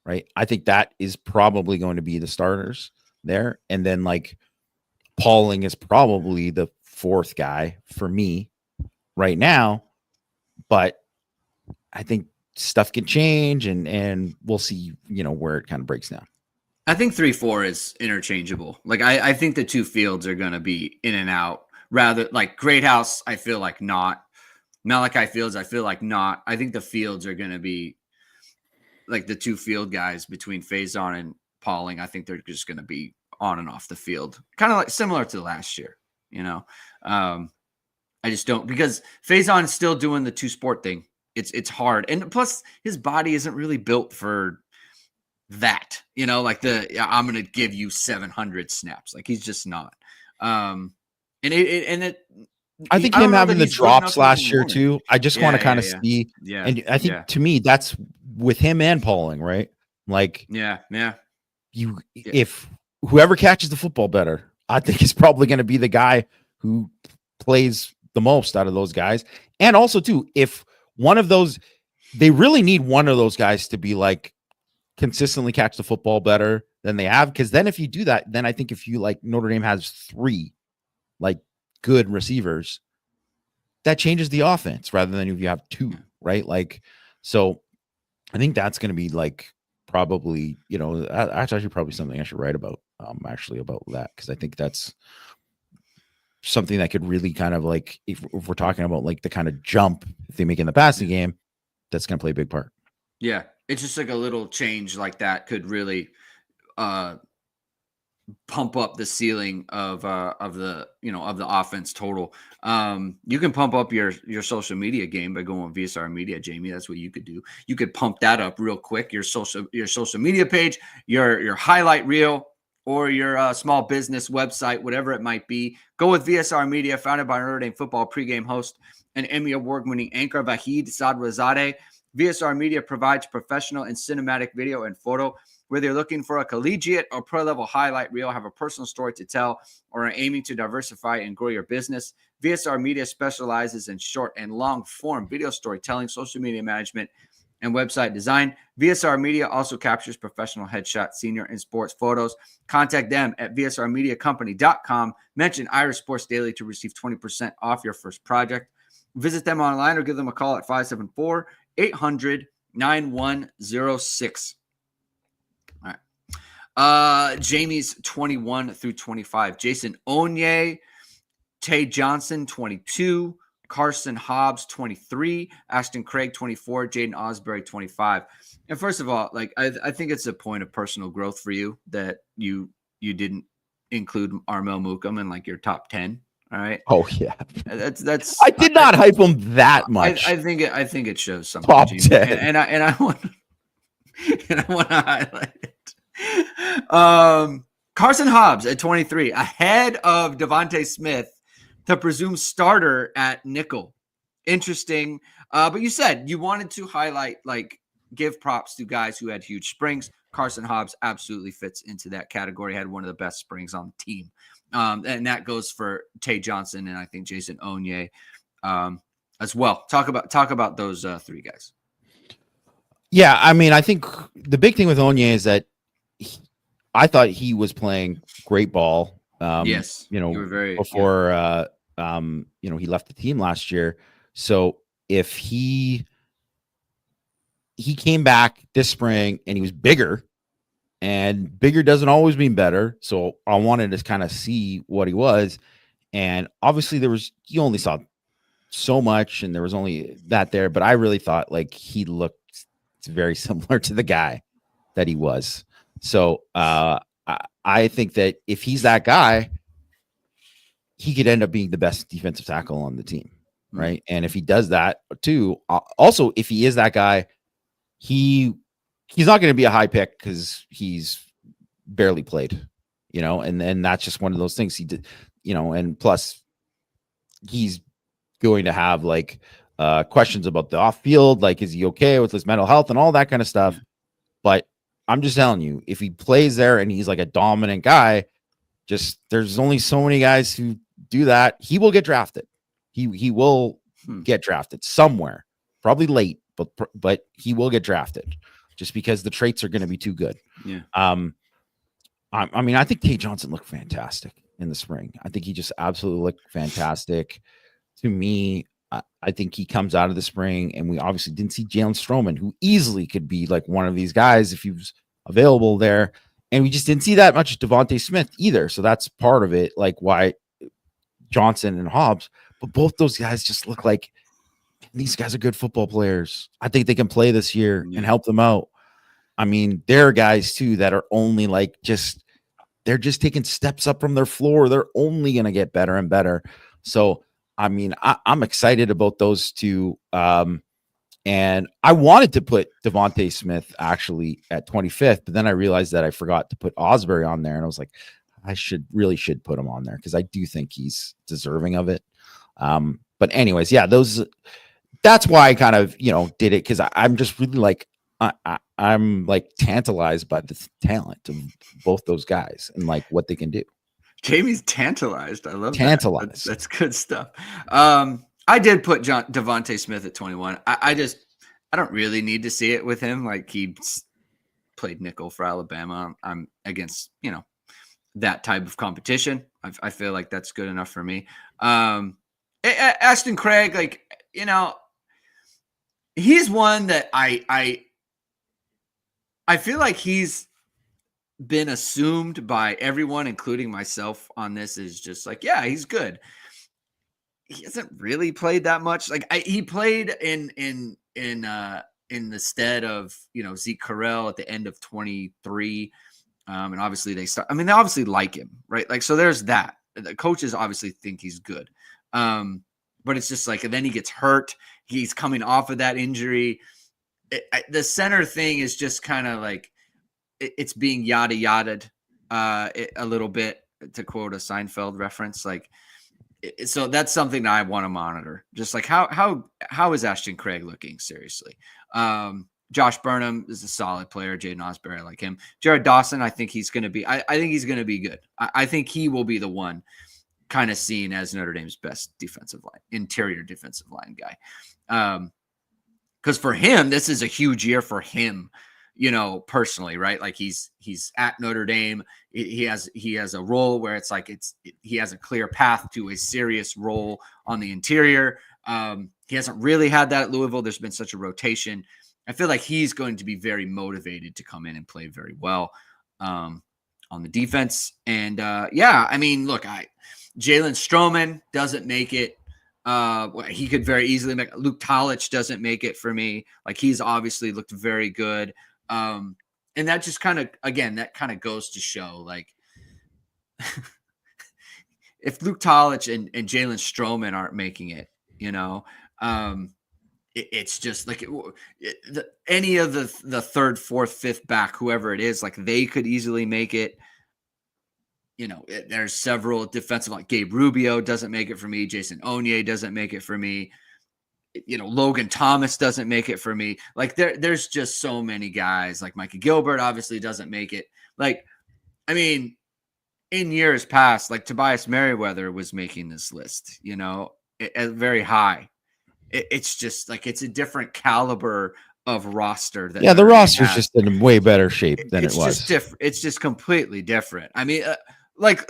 right? I think that is probably going to be the starters there. And then like Pauling is probably the 4th guy for me right now, but I think stuff can change and we'll see, where it kind of breaks down. I think 3-4 is interchangeable. Like I think the 2 fields are going to be in and out. Rather like Greathouse, I feel like not. Malachi Fields, I feel like not. I think the fields are going to be like the 2 field guys between Faison and Pauling. I think they're just going to be on and off the field, kind of like similar to last year. I just don't, because Faison is still doing the 2-sport thing. It's hard, and plus his body isn't really built for that, like I'm going to give you 700 snaps. Like he's just not. I think him having the drops last year too. I just want to kind of see. Yeah. And I think to me, that's with him and Pauling, right? Like, if whoever catches the football better, I think is probably going to be the guy who plays the most out of those guys. And also too, if one of those, they really need one of those guys to be like, consistently catch the football better than they have, because then if you do that, then I think if you like Notre Dame has 3 like good receivers, that changes the offense rather than if you have 2, right? Like, so I think that's going to be like probably, that's actually probably something I should write about actually about that, because I think that's something that could really kind of like, if we're talking about like the kind of jump if they make in the passing game, that's going to play a big part. Yeah. It's just like a little change like that could really pump up the ceiling of the of the offense total. You can pump up your social media game by going VSR Media, Jamie. That's what you could do. You could pump that up real quick. Your social media page, your highlight reel, or your small business website, whatever it might be. Go with VSR Media, founded by Notre Dame football pregame host and Emmy award-winning anchor Vahid Sadrazadeh. VSR Media provides professional and cinematic video and photo. Whether you're looking for a collegiate or pro-level highlight reel, have a personal story to tell, or are aiming to diversify and grow your business, VSR Media specializes in short and long-form video storytelling, social media management, and website design. VSR Media also captures professional headshot, senior, and sports photos. Contact them at vsrmediacompany.com. Mention Irish Sports Daily to receive 20% off your first project. Visit them online or give them a call at 574-800-9106. All right. Jamie's 21 through 25. Jason Onye, Tay Johnson, 22. Carson Hobbs, 23. Ashton Craig, 24. Jaden Osbury, 25. And first of all, like I think it's a point of personal growth for you that you didn't include Armel Mukam in like your top 10. All right. Oh yeah, that's. I did not hype him that much. I think it shows something. Top Jamie. 10. And I want to highlight it. Carson Hobbs at 23, ahead of Devontae Smith, the presumed starter at nickel. Interesting. But you said you wanted to highlight, like, give props to guys who had huge springs. Carson Hobbs absolutely fits into that category. Had one of the best springs on the team. And that goes for Tay Johnson and I think Jason Onye as well. Talk about those three guys. Yeah, I mean, I think the big thing with Onye is that I thought he was playing great ball. Yes, you know, very, before you know, he left the team last year. So if he came back this spring and he was bigger, and bigger doesn't always mean better. So I wanted to kind of see what he was. And obviously you only saw so much and there was only that there, but I really thought like he looked very similar to the guy that he was. So I think that if he's that guy, he could end up being the best defensive tackle on the team. Right. And if he does that too, also, if he is that guy, he's not going to be a high pick because he's barely played, you know, and then that's just one of those things he did, you know, and plus he's going to have like questions about the off field, like, is he okay with his mental health and all that kind of stuff. But I'm just telling you, if he plays there and he's like a dominant guy, just there's only so many guys who do that. He will get drafted. He will get drafted somewhere, probably late, but he will get drafted just because the traits are going to be too good. Yeah. I mean, I think Tay Johnson looked fantastic in the spring. I think he just absolutely looked fantastic. To me, I think he comes out of the spring, and we obviously didn't see Jalen Stroman, who easily could be like one of these guys if he was available there. And we just didn't see that much Devontae Smith either. So that's part of it, like why Johnson and Hobbs. But both those guys just look like these guys are good football players. I think they can play this year and help them out. I mean, there are guys too that are only like they're just taking steps up from their floor. They're only going to get better and better. So, I mean, I'm excited about those two. And I wanted to put Devontae Smith actually at 25th, but then I realized that I forgot to put Osbury on there. And I was like, I should put him on there because I do think he's deserving of it. But anyways, yeah, that's why I kind of, you know, did it. Cause I'm just really like, I'm like tantalized by the talent of both those guys and like what they can do. Jamie's tantalized. I love tantalized. That's good stuff. I did put Devontae Smith at 21. I don't really need to see it with him. Like he played nickel for Alabama. I'm against, you know, that type of competition. I feel like that's good enough for me. Ashton Craig, like, you know, he's one that I feel like he's been assumed by everyone, including myself on this, is just like, yeah, he's good. He hasn't really played that much. Like he played in the stead of, you know, Zeke Correll at the end of 23. And obviously they start. I mean, they obviously like him, right? Like, so there's that. The coaches obviously think he's good, but it's just like, and then he gets hurt. He's coming off of that injury. The center thing is just kind of like it's being yada yada'd a little bit, to quote a Seinfeld reference. Like, so that's something that I want to monitor. Just like how is Ashton Craig looking? Seriously. Josh Burnham is a solid player. Jaden Osbury, I like him. Jared Dawson, I think he's going to be. I think he's going to be good. I think he will be the one kind of seen as Notre Dame's best defensive line, interior defensive line guy. Because for him, this is a huge year for him, personally, right? Like he's at Notre Dame. He has a role where it's like he has a clear path to a serious role on the interior. He hasn't really had that at Louisville. There's been such a rotation. I feel like he's going to be very motivated to come in and play very well on the defense. And I mean, look, Jalen Stroman doesn't make it. He could very easily make Luke Tolich doesn't make it for me. Like, he's obviously looked very good. And that just kind of goes to show, like, if Luke Tolich and Jalen Stroman aren't making it, it's just like any of the third, fourth, fifth back, whoever it is, like, they could easily make it. There's several defensive, like Gabe Rubio doesn't make it for me. Jason Onye doesn't make it for me. Logan Thomas doesn't make it for me. Like, there's just so many guys. Like Micah Gilbert obviously doesn't make it. Like, I mean, in years past, like Tobias Merriweather was making this list, very high. It's just like, it's a different caliber of roster. The roster's just in way better shape than it was. Just different. It's just completely different. I mean, like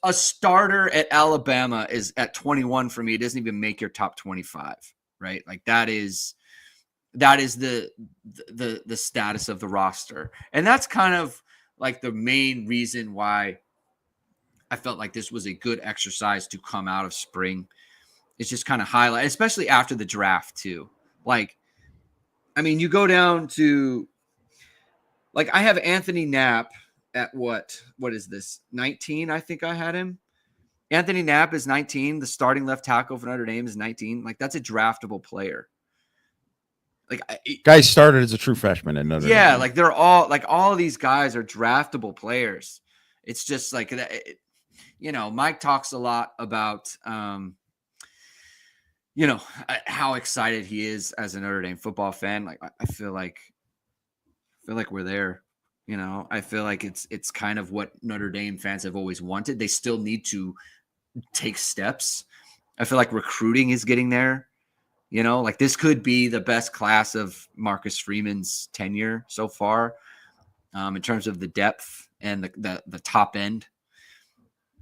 a starter at Alabama is at 21 for me. It doesn't even make your top 25, right? Like, that is the status of the roster. And that's kind of like the main reason why I felt like this was a good exercise to come out of spring. It's just kind of highlight, especially after the draft too. Like, I mean, you go down to, like, I have Anthony Knapp at what is this? 19, I think I had him. Anthony Knapp is 19. The starting left tackle for Notre Dame is 19. Like, that's a draftable player. Like, guys started as a true freshman in Notre Dame. Yeah, like, they're all, like, all of these guys are draftable players. It's just like that. Mike talks a lot about how excited he is as a Notre Dame football fan. Like, I feel like we're there. I feel like it's kind of what Notre Dame fans have always wanted. They still need to take steps. I feel like recruiting is getting there. Like, this could be the best class of Marcus Freeman's tenure so far, in terms of the depth and the top end.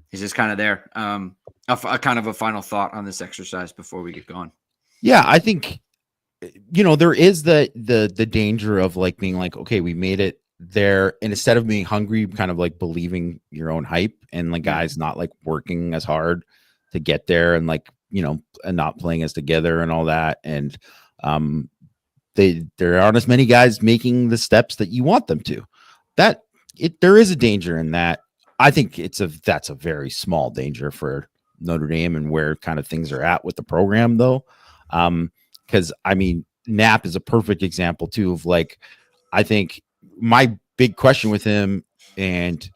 He's just kind of there. A kind of a final thought on this exercise before we get going. Yeah, I think there is the danger of, like, being like, okay, we made it there, and instead of being hungry, kind of like believing your own hype, and like guys not like working as hard to get there, and like, and not playing as together and all that, and there aren't as many guys making the steps that you want them to. There is a danger in that. I think that's a very small danger for Notre Dame and where kind of things are at with the program, though. Because I mean, Knapp is a perfect example too of, like, I think my big question with him and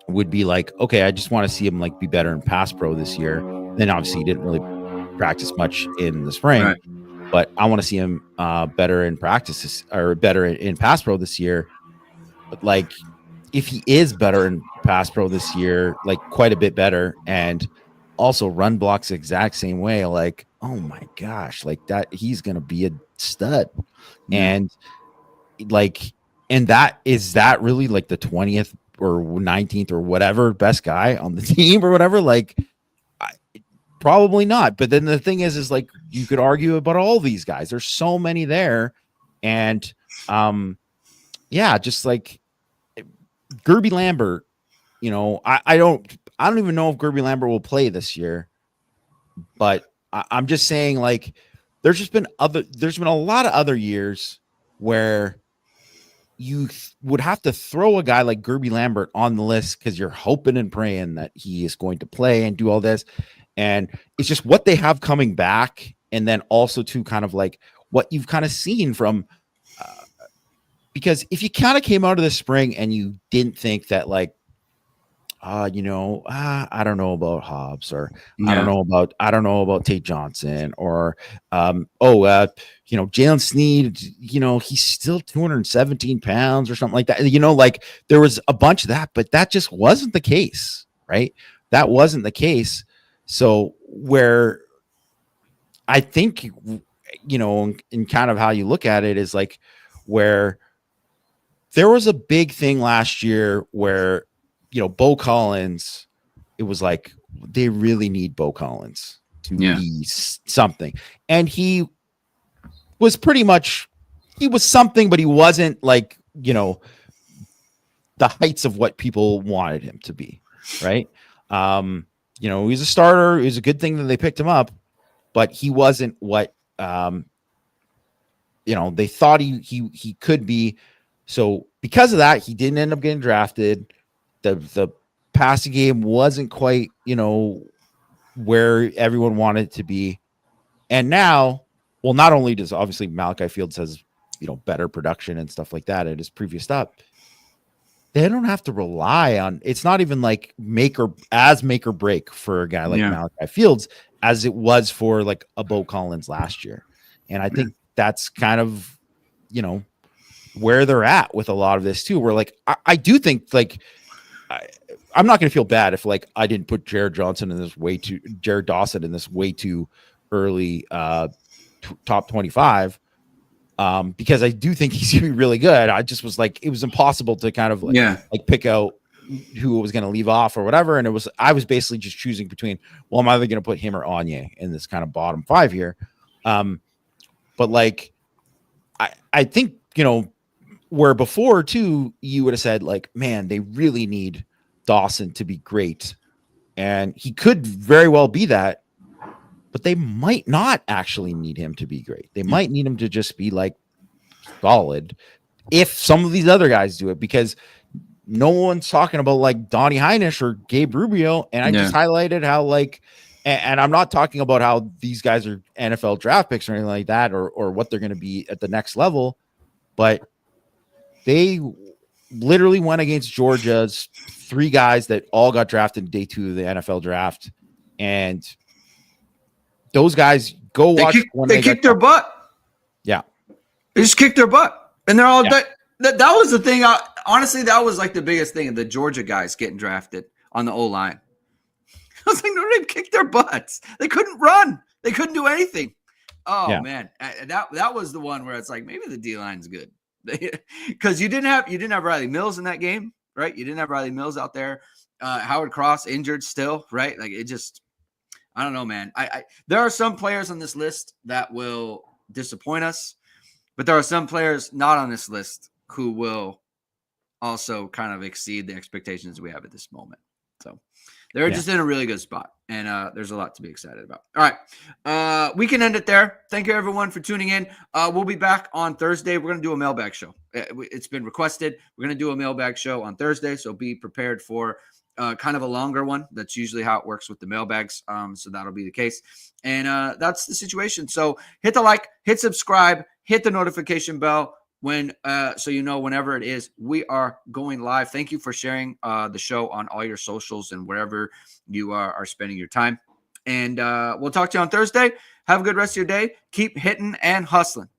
would be like, okay, I just want to see him like be better in pass pro this year. Then obviously he didn't really practice much in the spring, right, but I want to see him better in practices or better in pass pro this year. But like, if he is better in pass pro this year, like quite a bit better, and also run blocks the exact same way, like, oh my gosh, like that, he's gonna be a stud. Yeah. And that really like the 20th or 19th or whatever best guy on the team or whatever? Like, probably not. But then the thing is like, you could argue about all these guys. There's so many there, and just like Gerby Lambert, I don't even know if Gerby Lambert will play this year, but I'm just saying, like, there's been a lot of other years where, would have to throw a guy like Gerby Lambert on the list because you're hoping and praying that he is going to play and do all this. And it's just what they have coming back. And then also to kind of like what you've kind of seen from, because if you kind of came out of the spring and you didn't think that like, I don't know about Hobbs, or I don't know about Tate Johnson, or Jalen Sneed, he's still 217 pounds or something like that. Like there was a bunch of that, but that just wasn't the case, right? That wasn't the case. So where I think, in kind of how you look at it is like where there was a big thing last year where, Bo Collins, it was like they really need Bo Collins to be something. And he was something, but he wasn't like, the heights of what people wanted him to be. Right. He's a starter. It was a good thing that they picked him up, but he wasn't what, they thought he could be. So because of that, he didn't end up getting drafted. The passing game wasn't quite, where everyone wanted it to be. And now, well, not only does obviously Malachi Fields has, better production and stuff like that at his previous stop, they don't have to rely on, it's not even like make or break for a guy like Malachi Fields as it was for like a Bo Collins last year. And I think that's kind of, where they're at with a lot of this too. Where like, I do think like, I'm not going to feel bad if like I didn't put Jared Dawson in this way too early, top 25, because I do think he's going to be really good. I just was like, it was impossible to kind of like pick out who was going to leave off or whatever. And I was basically just choosing between, well, I'm either going to put him or Anya in this kind of bottom 5 here. But like, I think, where before too, you would have said like, man, they really need Dawson to be great. And he could very well be that, but they might not actually need him to be great. They might need him to just be like solid if some of these other guys do it, because no one's talking about like Donnie Heinisch or Gabe Rubio. And I just highlighted how like, and I'm not talking about how these guys are NFL draft picks or anything like that, or what they're going to be at the next level, but they literally went against Georgia's 3 guys that all got drafted in day 2 of the NFL draft. And those guys they kicked their butt. Yeah. They just kicked their butt. And they're all that was the thing. Honestly, that was like the biggest thing of the Georgia guys getting drafted on the O-line. I was like, Notre Dame kicked their butts. They couldn't run. They couldn't do anything. Oh man. That was the one where it's like, maybe the D-line's good. Because you didn't have Riley Mills in that game, right? You didn't have Riley Mills out there. Howard Cross injured still, right? Like it just, I don't know, man. There are some players on this list that will disappoint us, but there are some players not on this list who will also kind of exceed the expectations we have at this moment. So they're just in a really good spot, and there's a lot to be excited about. All right. We can end it there. Thank you, everyone, for tuning in. We'll be back on Thursday. We're going to do a mailbag show. It's been requested. We're going to do a mailbag show on Thursday, so be prepared for kind of a longer one. That's usually how it works with the mailbags, so that'll be the case. And that's the situation. So hit the like, hit subscribe, hit the notification bell, so you know whenever it is we are going live. Thank you for sharing the show on all your socials and wherever you are spending your time. And we'll talk to you on Thursday. Have a good rest of your day. Keep hitting and hustling.